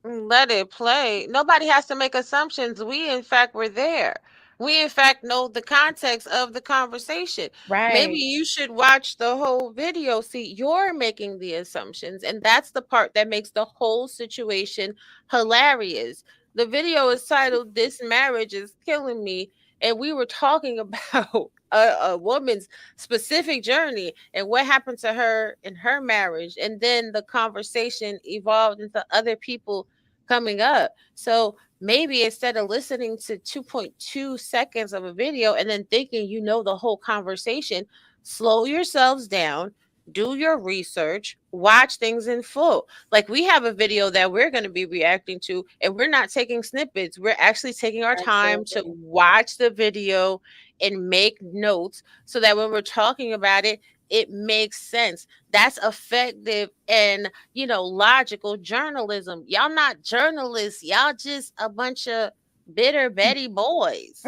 Let it play. Nobody has to make assumptions. We, in fact, were there. We, in fact, know the context of the conversation. Maybe Right. you should watch the whole video. See, you're making the assumptions, and that's the part that makes the whole situation hilarious. The video is titled This Marriage is Killing Me, and we were talking about a woman's specific journey and what happened to her in her marriage. And then the conversation evolved into other people coming up. So maybe instead of listening to 2.2 seconds of a video and then thinking you know the whole conversation, slow yourselves down, do your research, watch things in full. Like we have a video that we're going to be reacting to, and we're not taking snippets. We're actually taking our time to Absolutely. watch the video and make notes so that when we're talking about it, it makes sense. That's effective and logical journalism. Y'all not journalists. Y'all just a bunch of bitter Betty boys.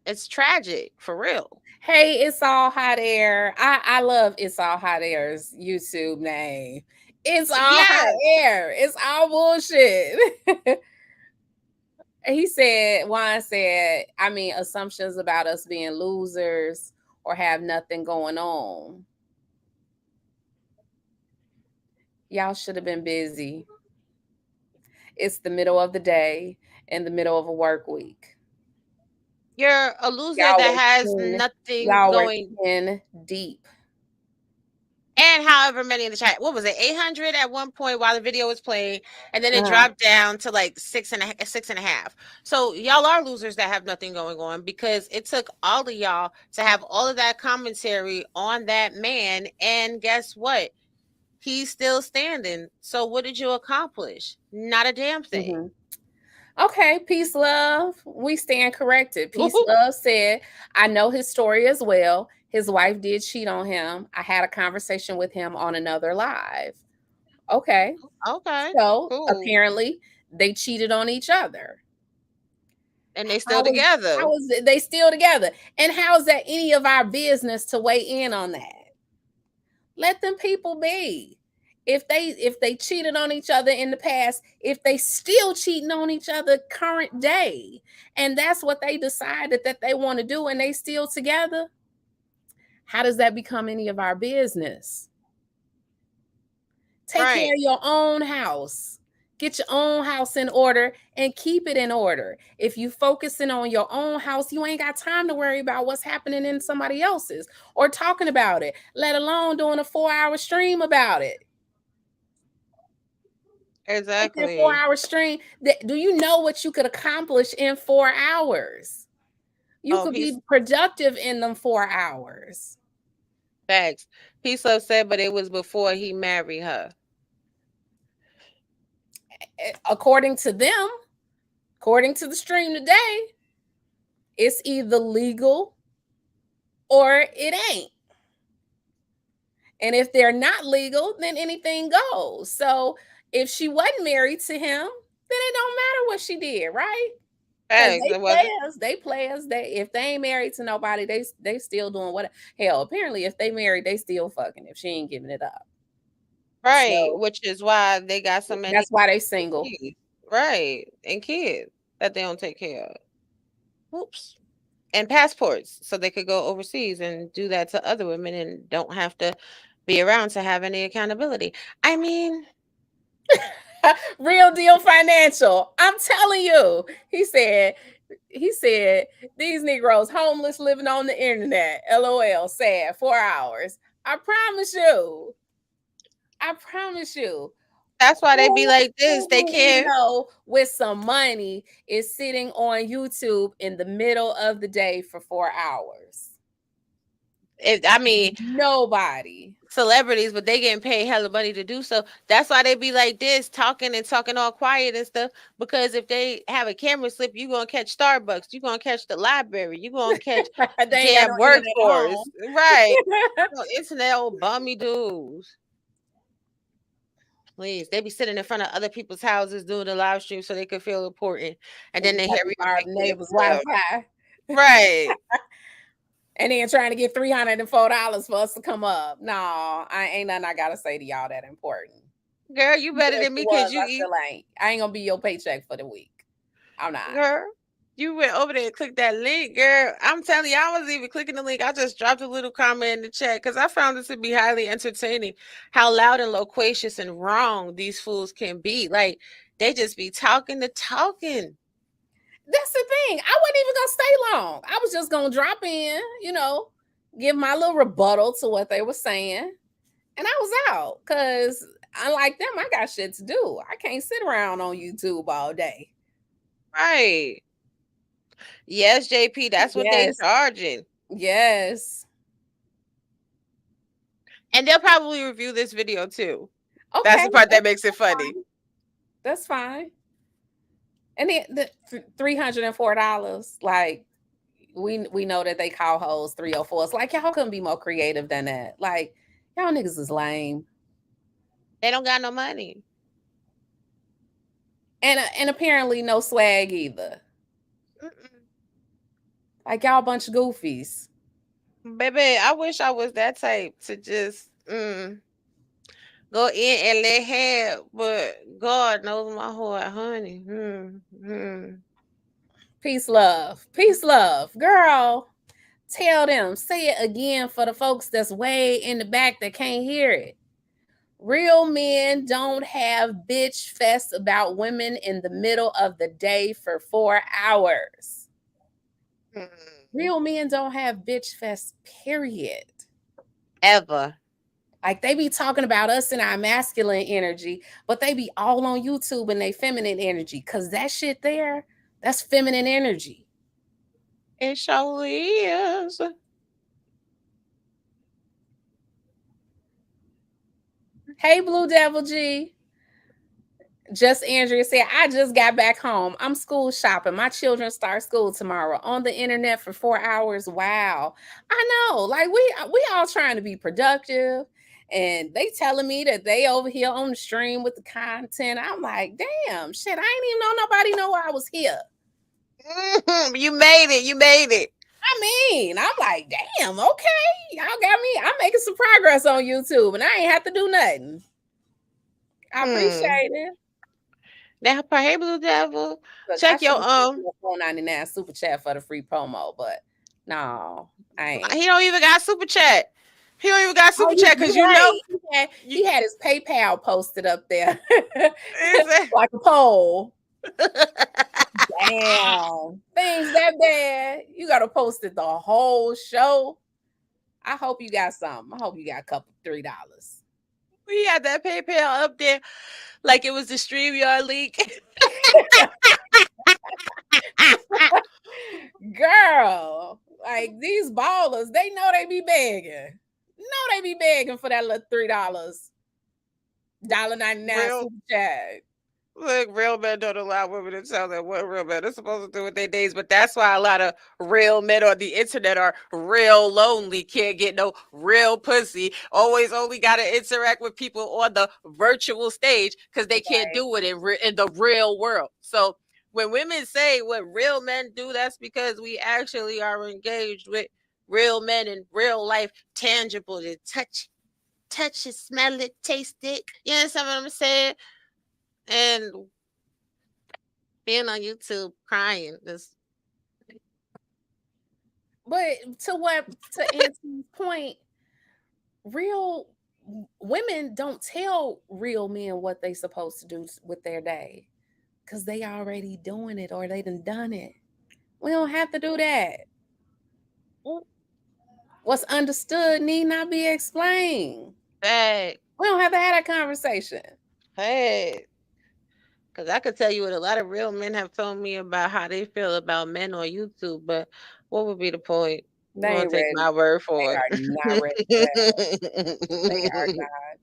It's tragic, for real. Hey, it's all hot air. I love It's All Hot Air's YouTube name. It's all hot Yes. air. It's all bullshit. He said, Juan said, I mean, assumptions about us being losers or have nothing going on. Y'all should have been busy. It's the middle of the day, in the middle of a work week. You're a loser Y'all that were has 10, nothing y'all were going. 10 deep. And however many in the chat. What was it? 800 at one point while the video was playing, and then it Uh-huh. dropped down to like six and a half. So y'all are losers that have nothing going on because it took all of y'all to have all of that commentary on that man. And guess what? He's still standing. So what did you accomplish? Not a damn thing. Mhm. Okay, peace, love. We stand corrected. Peace, love said, I know his story as well. His wife did cheat on him. I had a conversation with him on another live. Okay. Okay, So cool. apparently they cheated on each other. And they still How was together. they still together? And how is that any of our business to weigh in on that? Let them people be. If they cheated on each other in the past, if they still cheating on each other current day, and that's what they decided that they want to do, and they still together, how does that become any of our business? Take care Right. of your own house. Get your own house in order and keep it in order. If you focusing on your own house, you ain't got time to worry about what's happening in somebody else's or talking about it, let alone doing a 4-hour stream about it. Like that Exactly. 4-hour stream. Do you know what you could accomplish in 4 hours? You Oh, could peace be productive in them 4 hours. facts. Peace Love said, but it was before he married her. According to them, according to the stream today, it's either legal or it ain't. And if they're not legal, then anything goes. So if she wasn't married to him, then it don't matter what she did, right? Because Facts. It wasn't they players. They if they ain't married to nobody, they still doing what. Hell, apparently, if they married, they still fucking. If she ain't giving it up, right, so which is why they got so many that's why they single. kids. Right. And kids that they don't take care of. Oops. And passports so they could go overseas and do that to other women and don't have to be around to have any accountability. I mean, Real deal financial. I'm telling you. He said these Negroes homeless living on the internet. LOL. Sad. 4 hours. I promise you. I promise you. that's why they be Who, like this. who They do we can't. know with some money is sitting on YouTube in the middle of the day for 4 hours? I mean, Nobody. celebrities, but they getting paid hella money to do so. That's why they be like this, talking and talking all quiet and stuff. Because if they have a camera slip, you gonna catch Starbucks, you gonna catch the library, you gonna catch the They ain't got damn no internet at home. workforce, right? No internet, old bummy dudes. Please, they be sitting in front of other people's houses doing the live stream so they could feel important, and They then just they have to hurry up borrow and the get neighbor's them. Wi-Fi. Right, And then trying to get $304 for us to come up. No, I ain't nothing I gotta say to y'all that important. girl, you Even better if than it me because was, you I eat. still ain't. I ain't gonna be your paycheck for the week. I'm not. Girl, you went over there and clicked that link, girl. I'm telling you, I wasn't even clicking the link. I just dropped a little comment in the chat because I found this to be highly entertaining. How loud and loquacious and wrong these fools can be. Like they just be talking the talking. That's the thing. I wasn't even gonna stay long. I was just gonna drop in, give my little rebuttal to what they were saying, and I was out. Cause unlike them, I got shit to do. I can't sit around on YouTube all day. Right. Yes, JP, that's what they Yes. charging. Yes. And they'll probably review this video too. That's Okay. the part that That's, makes it that's funny. fine. That's fine. And the $304, like we know that they call hoes 304s. Like y'all couldn't be more creative than that. Like y'all niggas is lame. They don't got no money. And apparently no swag either. Mm-mm. Like y'all a bunch of goofies. Baby, I wish I was that type to just go in and let have, but God knows my heart, honey. Peace, love. Peace, love. Girl, tell them. Say it again for the folks that's way in the back that can't hear it. Real men don't have bitch fest about women in the middle of the day for 4 hours. Mm. Real men don't have bitch fest, period. Ever. Like they be talking about us and our masculine energy, but they be all on YouTube and they feminine energy. Cause that shit there, that's feminine energy. It surely is. Hey, Blue Devil G. Just Andrea said, I just got back home. I'm school shopping. My children start school tomorrow. On the internet for 4 hours. Wow. I know. Like we all trying to be productive. And they telling me that they over here on the stream with the content. I'm like, damn, shit. I ain't even know nobody know I was here. You made it. You made it. I'm like, damn, okay. Y'all got me. I'm making some progress on YouTube and I ain't have to do nothing. I Hmm. appreciate it. Now, hey, Blue Devil, Look, I check should your have sent you a 4.99 super chat for the free promo, but no, I ain't. He don't even got super chat. He don't even got Oh, super chat you because you know right. you. He had his PayPal posted up there Is like a poll. it? Damn, things that bad. You got to post it the whole show. I hope you got something. I hope you got a couple $3. We had that PayPal up there like it was the StreamYard link. Girl, like these ballers, they know they be begging. No, they be begging for that little $3. $1.99 Real super chat. Look, real men don't allow women to tell them what real men are supposed to do with their days, but that's why a lot of real men on the internet are real lonely, can't get no real pussy, always only got to interact with people on the virtual stage because they can't Right. do it in the real world. So when women say what real men do, that's because we actually are engaged with real men in real life, tangible to touch it, smell it, taste it. You understand what I'm saying? And being on YouTube crying is But to Auntie's point, real women don't tell real men what they supposed to do with their day because they already doing it or they done it. We don't have to do that. What's understood need not be explained. bad. We don't have to have that conversation. Hey, because I could tell you what a lot of real men have told me about how they feel about men on YouTube, but what would be the point? They You want ain't to take ready. my word They for are not ready for that. They are it? not.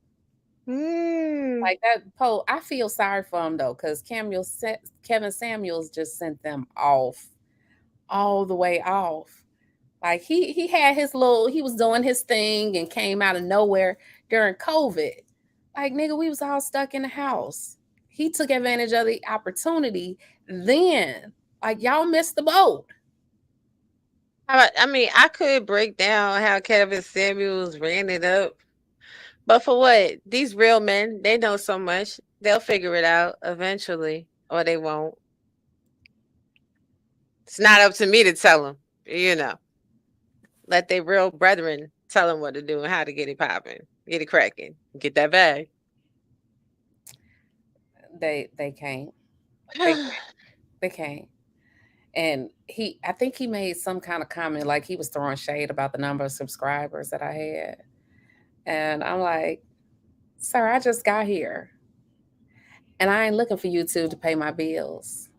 Mm. Like that poll, I feel sorry for him though, because Kevin Samuels just sent them off, all the way off. Like he had his little, he was doing his thing and came out of nowhere during COVID. Like nigga, we was all stuck in the house. He took advantage of the opportunity then. Like y'all missed the boat. I mean, I could break down how Kevin Samuels ran it up, but for what? These real men, they know so much. They'll figure it out eventually, or they won't. It's not up to me to tell them, you know. Let their real brethren tell them what to do and how to get it popping, get it cracking, get that bag. They can't. They they can't. And I think he made some kind of comment like he was throwing shade about the number of subscribers that I had. And I'm like, sir, I just got here. And I ain't looking for YouTube to pay my bills.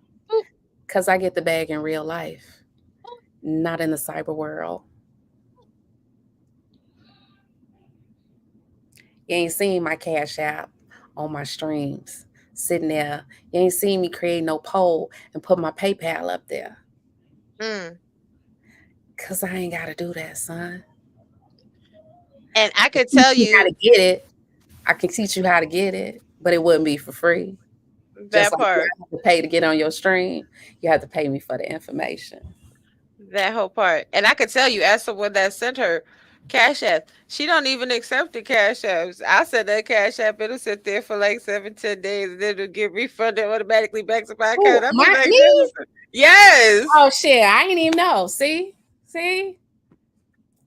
Cause I get the bag in real life, not in the cyber world. You ain't seen my cash app on my streams sitting there. You ain't seen me create no poll and put my PayPal up there. Mm. Cause I ain't gotta do that, son. And I To could teach tell you how you to get it, I can teach you how to get it, but it wouldn't be for free. Just that like you part, have to pay to get on your stream, you have to pay me for the information. that whole part. And I could tell you, as someone that sent her Cash App. She don't even accept the Cash Apps. I said that Cash App, it'll sit there for like 7, 10 days, and then it'll get refunded automatically back to my Who, account. I'll be my like, this me? is yes. Oh shit, I ain't even know. See,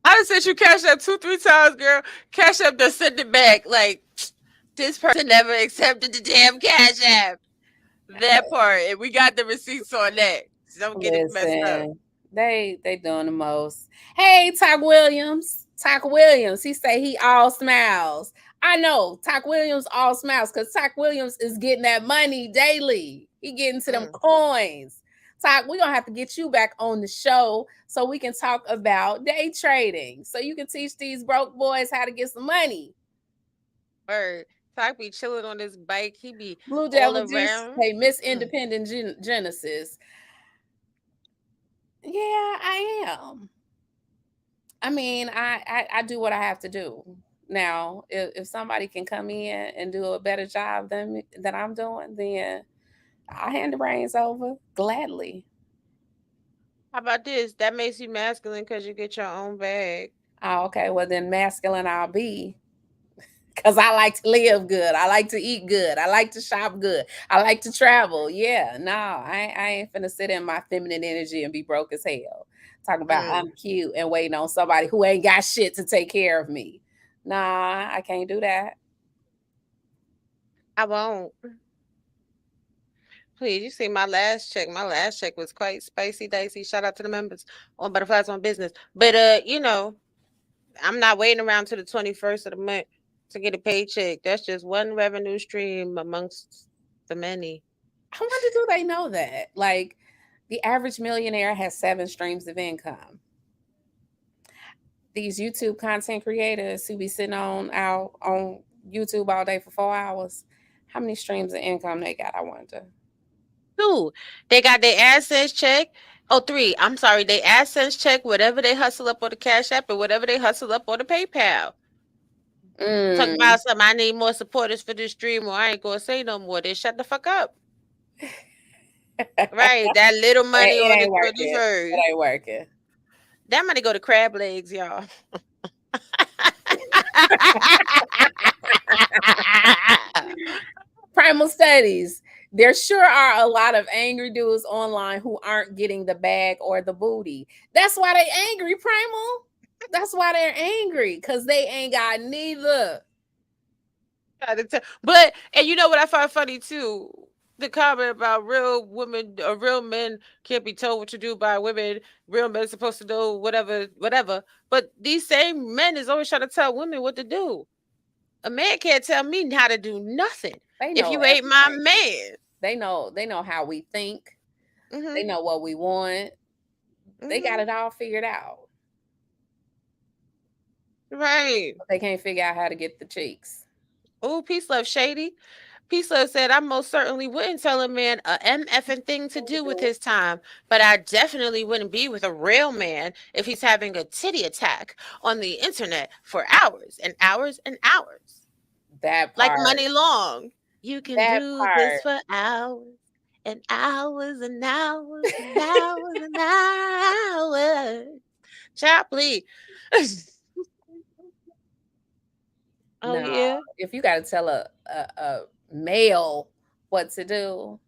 I done sent you Cash App 2, 3 times, girl. Cash App just sent it back. Like, this person never accepted the damn Cash App. That part. And we got the receipts on that. So don't get it messed up. listen, they doing the most. Hey, Talk Williams. Talk Williams. He say he all smiles. I know Talk Williams all smiles because Talk Williams is getting that money daily. He getting to them Mm. coins. Talk, we're gonna have to get you back on the show so we can talk about day trading. So you can teach these broke boys how to get some money. Or Talk be chilling on his bike. He be Blue all Devil G around. say Miss Mm. Independent Genesis. Yeah, I am. I mean, I do what I have to do. Now, if somebody can come in and do a better job than I'm doing, then I'll hand the reins over gladly. How about this? That makes you masculine because you get your own bag. Oh, okay, well then masculine I'll be because I like to live good. I like to eat good. I like to shop good. I like to travel. Yeah, no, I ain't finna sit in my feminine energy and be broke as hell. Talking about I'm Mm. cute and waiting on somebody who ain't got shit to take care of me. Nah, I can't do that. I won't. Please, you see my last check. My last check was quite spicy, dicey. Shout out to the members on Butterflies on Business. But I'm not waiting around to the 21st of the month to get a paycheck. That's just one revenue stream amongst the many. I wonder, do they know that? Like, the average millionaire has 7 streams of income. These YouTube content creators who be sitting out on YouTube all day for 4 hours, how many streams of income they got? I wonder. Two, they got their AdSense check. Oh, three. I'm sorry, they AdSense check whatever they hustle up on the Cash App and whatever they hustle up on the PayPal. Talk Mm. about something. I need more supporters for this stream, or I ain't gonna say no more. Then shut the fuck up. Right, that little money It on the ain't working. It 21st. ain't working. That money go to crab legs, y'all. Primal studies. There sure are a lot of angry dudes online who aren't getting the bag or the booty. That's why they angry, Primal. That's why they're angry because they ain't got neither. But and you know what I find funny too? The comment about real women or real men can't be told what to do by women. Real men supposed to know whatever, whatever. But these same men is always trying to tell women what to do. A man can't tell me how to do nothing They if know you ain't my everything. man. They know how we think. They Hmm. know what we want. They got Hmm. it all figured out. Right. But they can't figure out how to get the cheeks. Oh, peace love shady. Peace love said I most certainly wouldn't tell a man a MFing thing to do with his time, but I definitely wouldn't be with a real man if he's having a titty attack on the internet for hours and hours and hours. That Like part. money long. You can That do this part. for hours and hours and hours and hours and hours. Child, please. Oh No, yeah. if you got to tell a male what to do,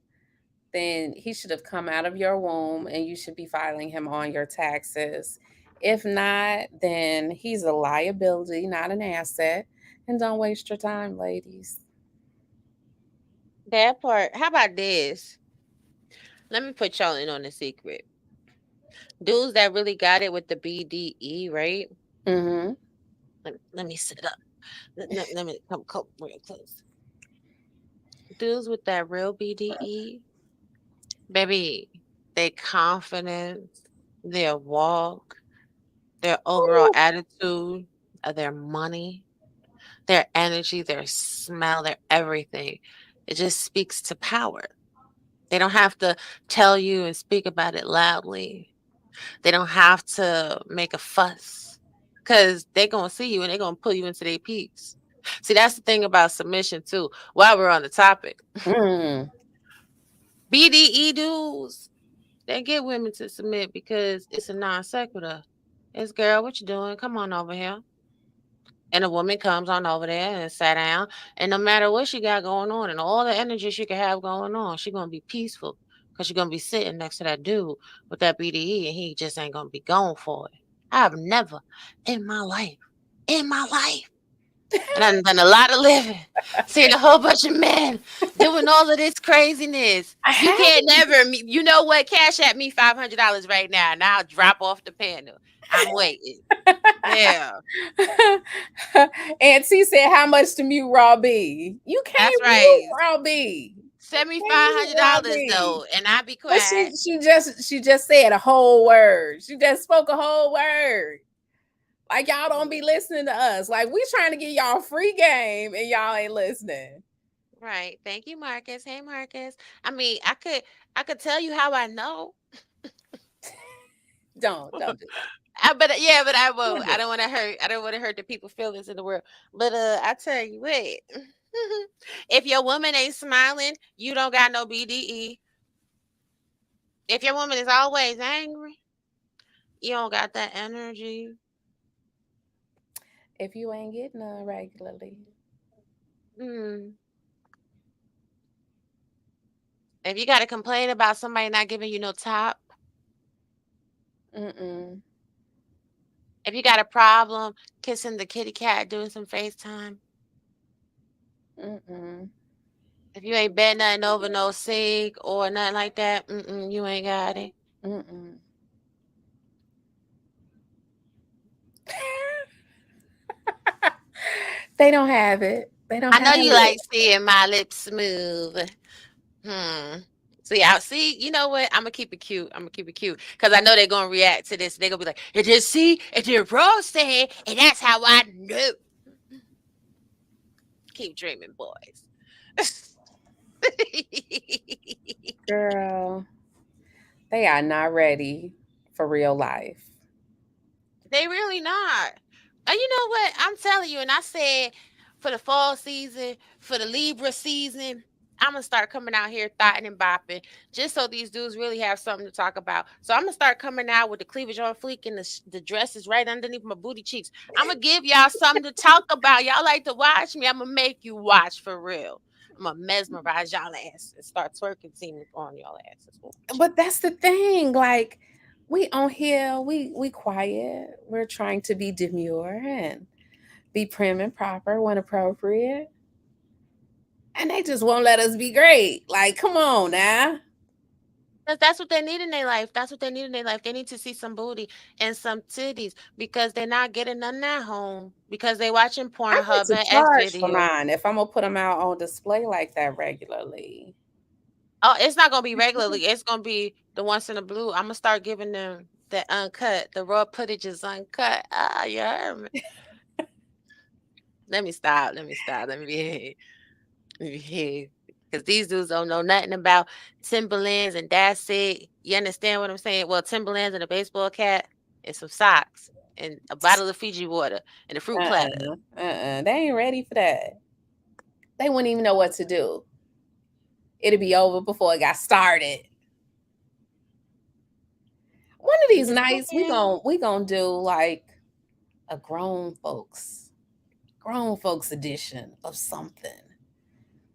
then he should have come out of your womb and you should be filing him on your taxes. If not, then he's a liability, not an asset. And don't waste your time, ladies. That part. How about this? Let me put y'all in on a secret. Dudes that really got it with the BDE, right? Mm-hmm. Let me sit up. Let me come real close. Dudes with that real BDE, baby, their confidence, their walk, their overall Ooh, attitude, their money, their energy, their smell, their everything. It just speaks to power. They don't have to tell you and speak about it loudly. They don't have to make a fuss because they're going to see you and they're going to pull you into their peace. See, that's the thing about submission, too. While we're on the topic, mm. BDE dudes, they get women to submit because it's a non sequitur. It's girl, what you doing? Come on over here. And a woman comes on over there and sat down. And no matter what she got going on and all the energy she could have going on, she gonna be peaceful because she gonna be sitting next to that dude with that BDE and he just ain't gonna be going for it. I've never in my life, and I've done a lot of living, seen a whole bunch of men doing all of this craziness. I You can't haven't. never, you know what? Cash at me $500 right now, and I'll drop off the panel. I'm waiting. Yeah, Auntie said, "How much to mute Raw B?" You that's can't mute right. Raw B. You Send me can't five mute hundred Raw dollars B. though, and I'll be But quiet. she just said a whole word. She just spoke a whole word. Like y'all don't be listening to us. Like we trying to get y'all free game and y'all ain't listening. Right. Thank you, Marcus. Hey, Marcus. I mean, I could tell you how I know. Don't do that. But yeah, but I Don't won't. do I don't want to hurt. I don't want to hurt the people feelings in the world. But I tell you what, if your woman ain't smiling, you don't got no BDE. If your woman is always angry, you don't got that energy. that. If you ain't getting none regularly. Mm. If you got to complain about somebody not giving you no top, Mm-mm. if you got a problem kissing the kitty cat, doing some FaceTime, Mm-mm. if you ain't bet nothing over no sink or nothing like that, you ain't got it. Mm-mm. They don't have it. They don't I have know you it. like seeing my lips smooth. Hmm. See, I see. You know what? I'm gonna keep it cute. I'm gonna keep it cute because I know they're gonna react to this. They're gonna be like, "It just see, it did roasted, and that's how I knew." Keep dreaming, boys. Girl, they are not ready for real life. They really not. And you know what? I'm telling you, and I said for the fall season, for the Libra season, I'm gonna start coming out here thotting and bopping just so these dudes really have something to talk about. So I'm gonna start coming out with the cleavage on fleek and the dresses right underneath my booty cheeks. I'm gonna give y'all something to talk about. Y'all like to watch me. I'm gonna make you watch for real. I'm gonna mesmerize y'all ass and start twerking scene on y'all asses. Watch. But that's the thing. Like we on here, we quiet. We're trying to be demure and be prim and proper when appropriate. And they just won't let us be great. Like, come on now. 'Cause that's what they need in their life. That's what they need in their life. They need to see some booty and some titties because they're not getting none at home because they watching I need Pornhub to and X charge for video. mine if I'm gonna put them out on display like that regularly. Oh, it's not gonna be regularly. It's gonna be the once in a blue. I'm gonna start giving them the uncut. The raw footage is uncut. Ah, you heard me. Let me stop. Let me stop. Let me be. Because these dudes don't know nothing about Timberlands and that's it. You understand what I'm saying? Well, Timberlands and a baseball cap and some socks and a bottle of Fiji water and a fruit platter. They ain't ready for that. They wouldn't even know what to do. It'll be over before it got started. One of these Yes, nights ma'am. we gonna do like a grown folks edition of something.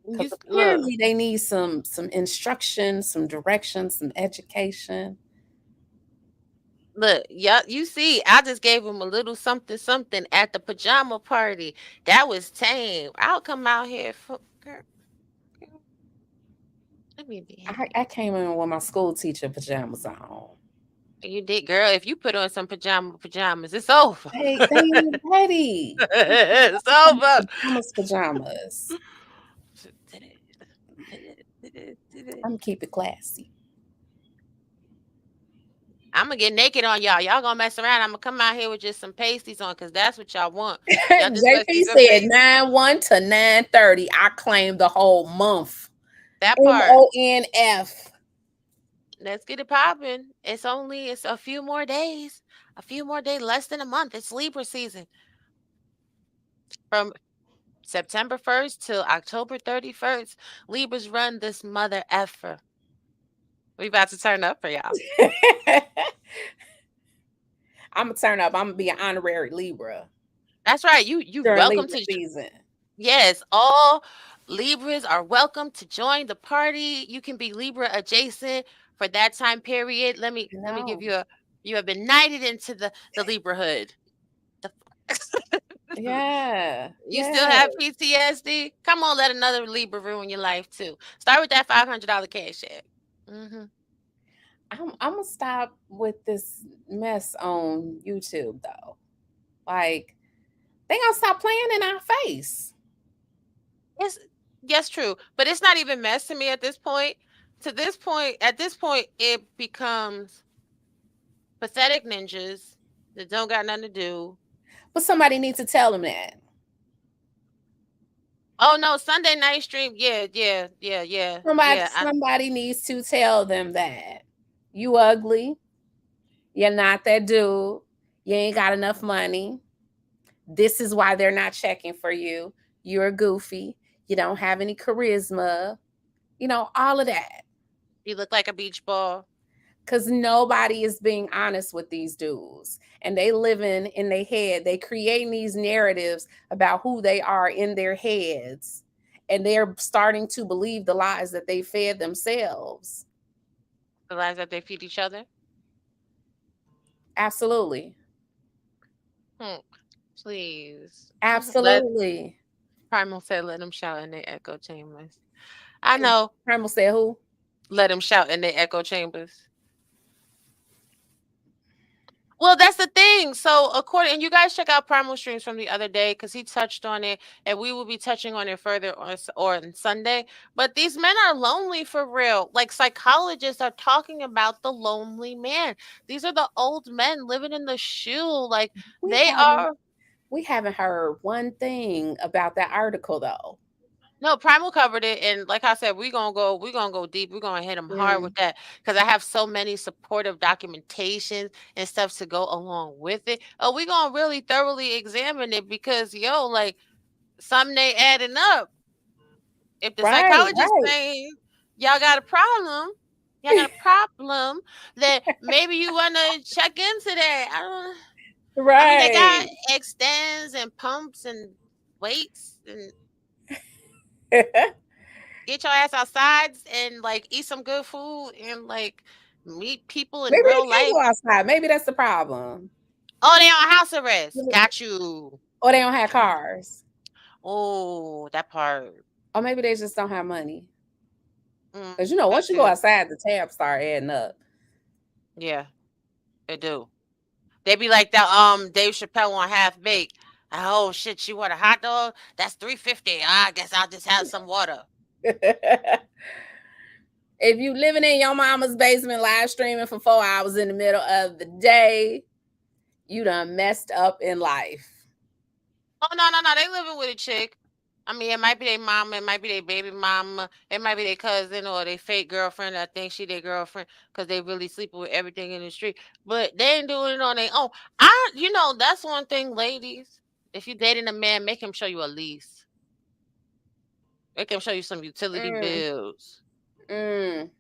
Because Look, apparently they need some instruction, some direction, some education. look, yeah, you see, I just gave him a little something, something at the pajama party. That was tame. I'll come out here for, girl, girl, let me behave. I came in with my school teacher pajamas on. You did, girl. If you put on some pajamas, it's over. They ain't ready. It's over. Pajamas. I'm gonna keep it classy. I'm gonna get naked on y'all. Y'all gonna mess around. I'm gonna come out here with just some pasties on because that's what y'all want. Y'all just want to see JP some said pasties. 9-1 to 9:30. I claimed the whole month. That part. MONF. Let's get it popping. It's a few more days. A few more days, less than a month. It's Libra season. From September 1st till October 31st, Libras run this mother effer. We about to turn up for y'all. I'm gonna turn up. I'm gonna be an honorary Libra That's right. You during welcome Libra to season. yes, all Libras are welcome to join the party. You can be Libra adjacent for that time period. Let me give No. you a you have been knighted into the Libra hood. The Yeah. You still Yeah. have PTSD? Come on, let another Libra ruin your life too. Start with that $500 cash app. Hmm. I'm gonna stop with this mess on YouTube though. Like they gonna stop playing in our face. It's yes, true, but it's not even mess to me at this point. At this point, it becomes pathetic ninjas that don't got nothing to do. But somebody needs to tell them that. Oh no, Sunday night stream. Yeah, yeah, yeah, yeah, Somebody yeah. somebody needs to tell them that. You ugly. You're not that dude. You ain't got enough money. This is why they're not checking for you. You're goofy. You don't have any charisma. All of that. You look like a beach ball. Because nobody is being honest with these dudes. And they living in their head. They creating these narratives about who they are in their heads. And they're starting to believe the lies that they fed themselves. The lies that they feed each other. Absolutely. Hmm. Please. Let Absolutely. Primal said, "Let them shout in their echo chambers." I know. Primal said who? Let them shout in their echo chambers. Well, that's the thing. So, according, and you guys check out Primal Streams from the other day because he touched on it, and we will be touching on it further on Sunday. But these men are lonely for real. Like psychologists are talking about the lonely man. These are the old men living in the shoe. Like We they haven't are. we haven't heard one thing about that article though. No, Primal covered it, and like I said, we're gonna go deep. We're gonna hit them hard Mm, with that because I have so many supportive documentations and stuff to go along with it. Oh, we're gonna really thoroughly examine it because like something they adding up. If the right, psychologist right, saying y'all got a problem, then maybe you wanna check into that. I mean, they got right. extends and pumps and weights and get your ass outside and like eat some good food and like meet people in Maybe they real can't life. go outside. Maybe that's the problem. Oh, they on house arrest. Got you. Or they don't have cars. Oh, that part. Or maybe they just don't have money. Mm, Because that once you go too. outside, the tabs start adding up. Yeah, they do. They be like that. Dave Chappelle on Half Baked. Oh shit, she want a hot dog? That's 350. I guess I'll just have some water. If you living in your mama's basement live streaming for 4 hours in the middle of the day, you done messed up in life. Oh no, no, no. They living with a chick. I mean, it might be their mama, it might be their baby mama, it might be their cousin or their fake girlfriend. I think she their girlfriend because they really sleeping with everything in the street. But they ain't doing it on their own. That's one thing, ladies. If you dating a man, make him show you a lease. Make him show you some utility Mm, bills. mm,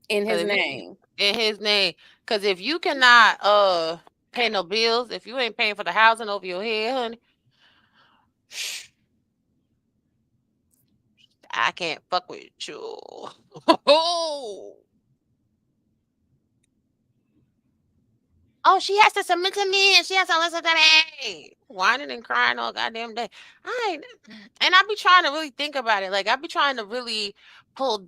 in Cause his if you name. in his name, cause if you cannot pay no bills, if you ain't paying for the housing over your head, honey, I can't fuck with you. Oh, she has to submit to me and she has to listen to me. Whining and crying all goddamn day. I ain't, and I be trying to really think about it. Like I be trying to really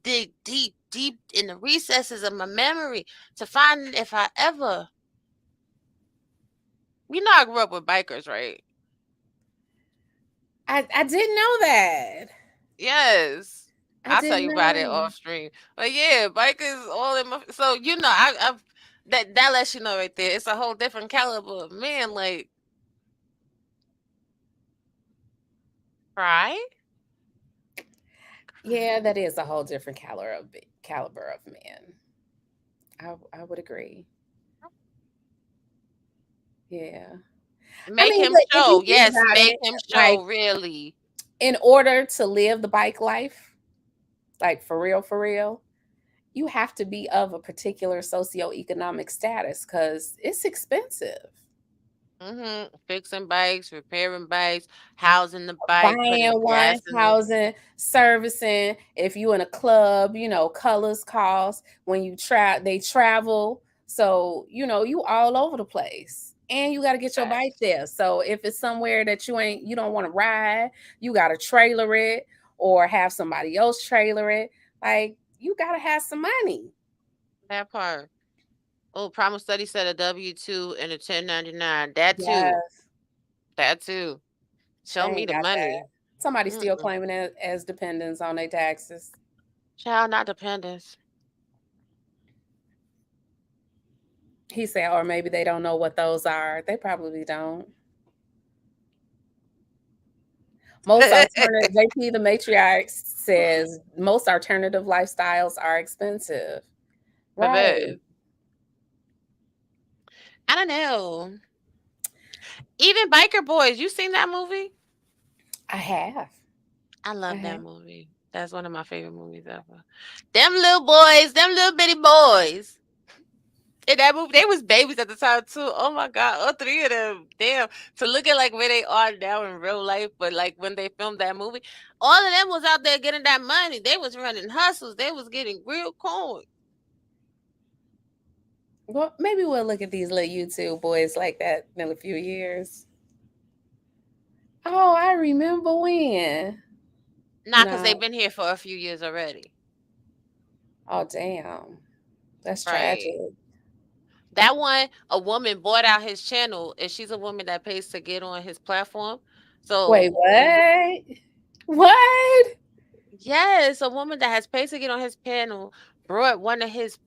dig deep, deep in the recesses of my memory to find if I ever I grew up with bikers, right? I didn't know that. Yes. I I'll tell didn't you about it know. off stream. But yeah, bikers all in my so I've that lets you know right there. It's a whole different caliber of man, like cry. Yeah, that is a whole different caliber of man. I would agree. Yeah. I Make mean, him but if you show. think Yes, about make it, him like show, really. in order to live the bike life, like for real, you have to be of a particular socioeconomic status because it's expensive. Fixing bikes, repairing bikes, housing the bike, Buying putting gas one, in it. housing, servicing. If you in a club, colors cost. When you they travel. So, you all over the place. And you got to get your bike Facts. there. So if it's somewhere that you don't want to ride, you got to trailer it or have somebody else trailer it. Like, you got to have some money. That part. Oh, Primal Study said a W-2 and a 1099. That too. Yes, That too. they Show me ain't the got that. money. Somebody still Mm-mm. claiming it as dependents on their taxes. Child, not dependence. He said, or maybe they don't know what those are. They probably don't. Most alternative, JP the matriarch says most alternative lifestyles are expensive. Right. Baby, I don't know. Even Biker Boys, you seen that movie? I have. I I love that have. movie. That's one of my favorite movies ever. Them little boys, them little bitty boys. In that movie, they was babies at the time too. Oh my god, all three of them. Damn. To look at like where they are now in real life, but like when they filmed that movie, all of them was out there getting that money. They was running hustles. They was getting real coin. Well, maybe we'll look at these little YouTube boys like that in a few years. Oh, I remember when. Nah, cause they've No. been here for a few years already. Oh, damn. That's tragic. Right. That one, a woman bought out his channel, and she's a woman that pays to get on his platform. Wait, So when what? What? yes, a woman that has paid to get on his panel brought one of his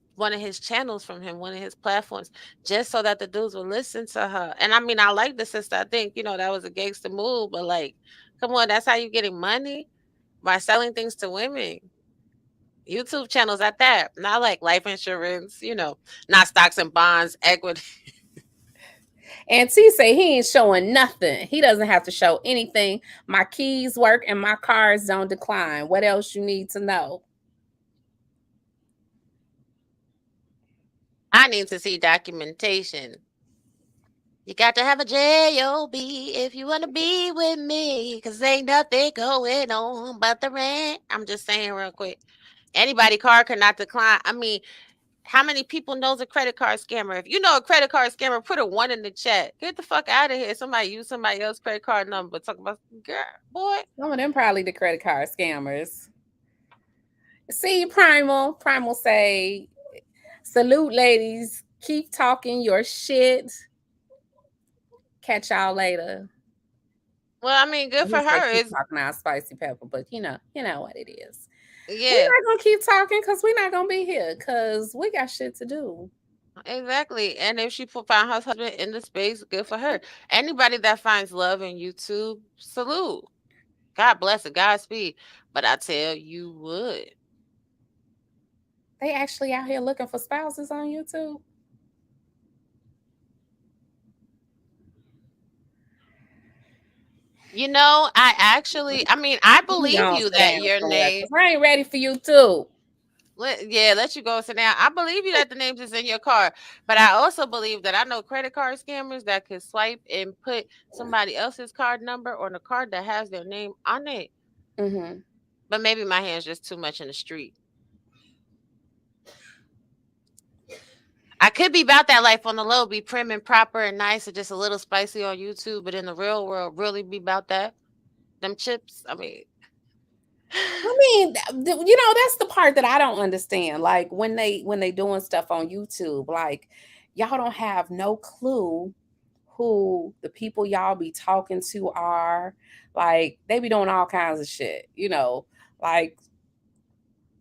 channels from him, one of his platforms, just so that the dudes would listen to her. And I mean, I like the sister. I think that was a gangster move, but like, come on, that's how you getting money by selling things to women. YouTube channels at that, not like life insurance, not stocks and bonds, equity. And T say he ain't showing nothing. He doesn't have to show anything. My keys work and my cards don't decline. What else you need to know? I need to see documentation. You got to have a job if you want to be with me, cause ain't nothing going on but the rent. I'm just saying real quick. Anybody card cannot decline. I mean, how many people knows a credit card scammer? If you know a credit card scammer, put a one in the chat. Get the fuck out of here. Somebody use somebody else's credit card number. Talk about girl, boy. Some of them probably the credit card scammers. See, Primal. Primal say, salute, ladies. Keep talking your shit. Catch y'all later. Well, I mean, good He for said her. keep It's talking our spicy pepper, but you know what it is. We're yeah, not gonna keep talking because we're not gonna be here because we got shit to do. exactly. And if she found her husband in the space, good for her. Anybody that finds love in YouTube, salute. God bless it, Godspeed. But I tell you what, They actually out here looking for spouses on YouTube. I mean, I You believe gonna you sit down that your somewhere name, because I ain't ready for you too. let you go sit down. I believe you that the names is in your car, but I also believe that I know credit card scammers that could swipe and put somebody else's card number on a card that has their name on it. Hmm. But maybe my hand's just too much in the street. I could be about that life on the low, be prim and proper and nice and just a little spicy on YouTube, but in the real world, really be about that. Them chips, I mean, I mean, that's the part that I don't understand. Like when they doing stuff on YouTube, like y'all don't have no clue who the people y'all be talking to are. Like they be doing all kinds of shit, like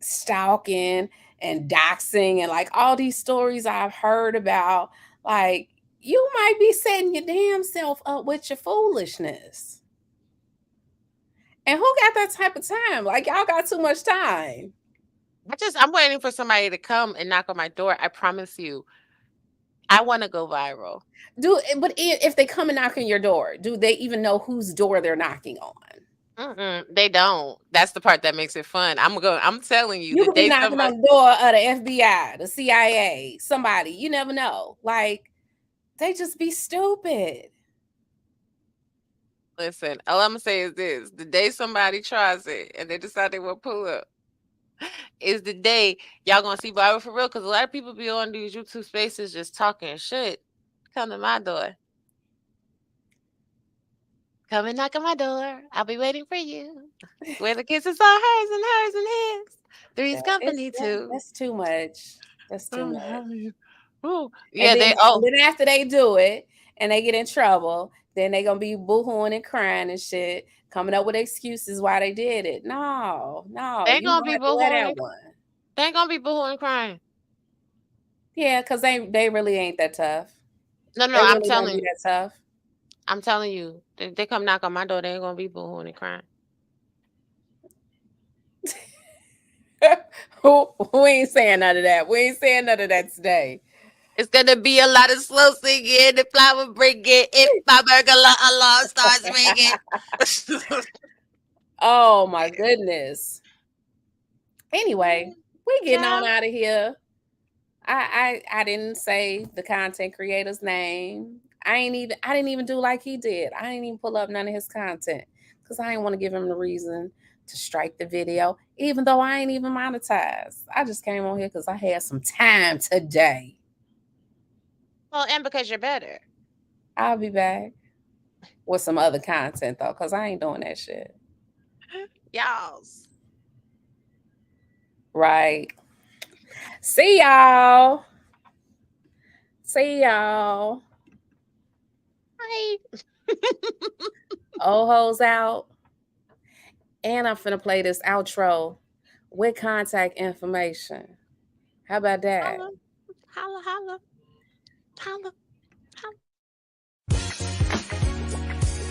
stalking and doxing and like all these stories I've heard about. Like you might be setting your damn self up with your foolishness. And who got that type of time? Like y'all got too much time. I'm waiting for somebody to come and knock on my door. I promise you, I want to go viral. But if they come and knock on your door, do they even know whose door they're knocking on? They don't. That's the part that makes it fun. I'm telling you, You the could be day knocking somebody, on the door of the FBI, the CIA, somebody. You never know. Like they just be stupid. Listen, all I'm gonna say is this: the day somebody tries it and they decide they want to pull up, is the day y'all gonna see viral for real. Because a lot of people be on these YouTube spaces just talking shit. Come to my door. Come and knock on my door. I'll be waiting for you. Where the kisses are hers and hers and his. Three's company too. That's too much. That's too much. Ooh. And Yeah, then, they and then after they do it and they get in trouble, then they gonna be boohooing and crying and shit, coming up with excuses why they did it. No, they you gonna gonna be have to wear that boohooing. one. They ain't gonna be boohooing and crying. Yeah, because they really ain't that tough. No, They I'm really won't telling be you. that tough. I'm telling you. They come knock on my door, they ain't gonna be boohooing and crying. We ain't saying none of that. We ain't saying none of that today. It's gonna be a lot of slow singing, the flower bringing, if my burger alarm starts ringing. Oh my goodness. Anyway, we getting Yeah. on out of here. I didn't say the content creator's name. I didn't even do like he did. I didn't even pull up none of his content because I didn't want to give him the reason to strike the video, even though I ain't even monetized. I just came on here because I had some time today. Well, and because you're better. I'll be back with some other content though, because I ain't doing that shit. Y'all. Right. See y'all. See y'all. Bye. Old hoes out. And I'm finna play this outro with contact information. How about that? Holla, holla, holla, holla.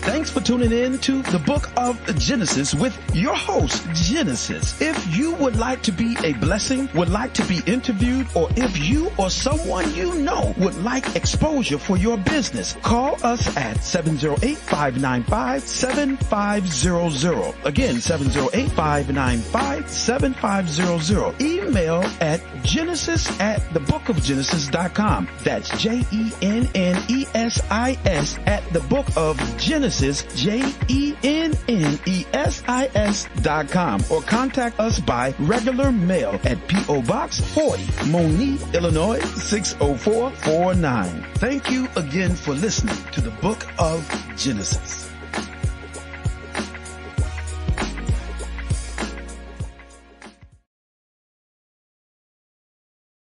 Thanks for tuning in to the Book of Genesis with your host, Genesis. If you would like to be a blessing, would like to be interviewed, or if you or someone you know would like exposure for your business, call us at 708-595-7500. Again, 708-595-7500. Email at genesis@thebookofgenesis.com. That's JENNESIS at thebookofgenesis, JENNESIS.com, or contact us by regular mail at P.O. Box 40, Monique, Illinois 60449. Thank you again for listening to the Book of Genesis.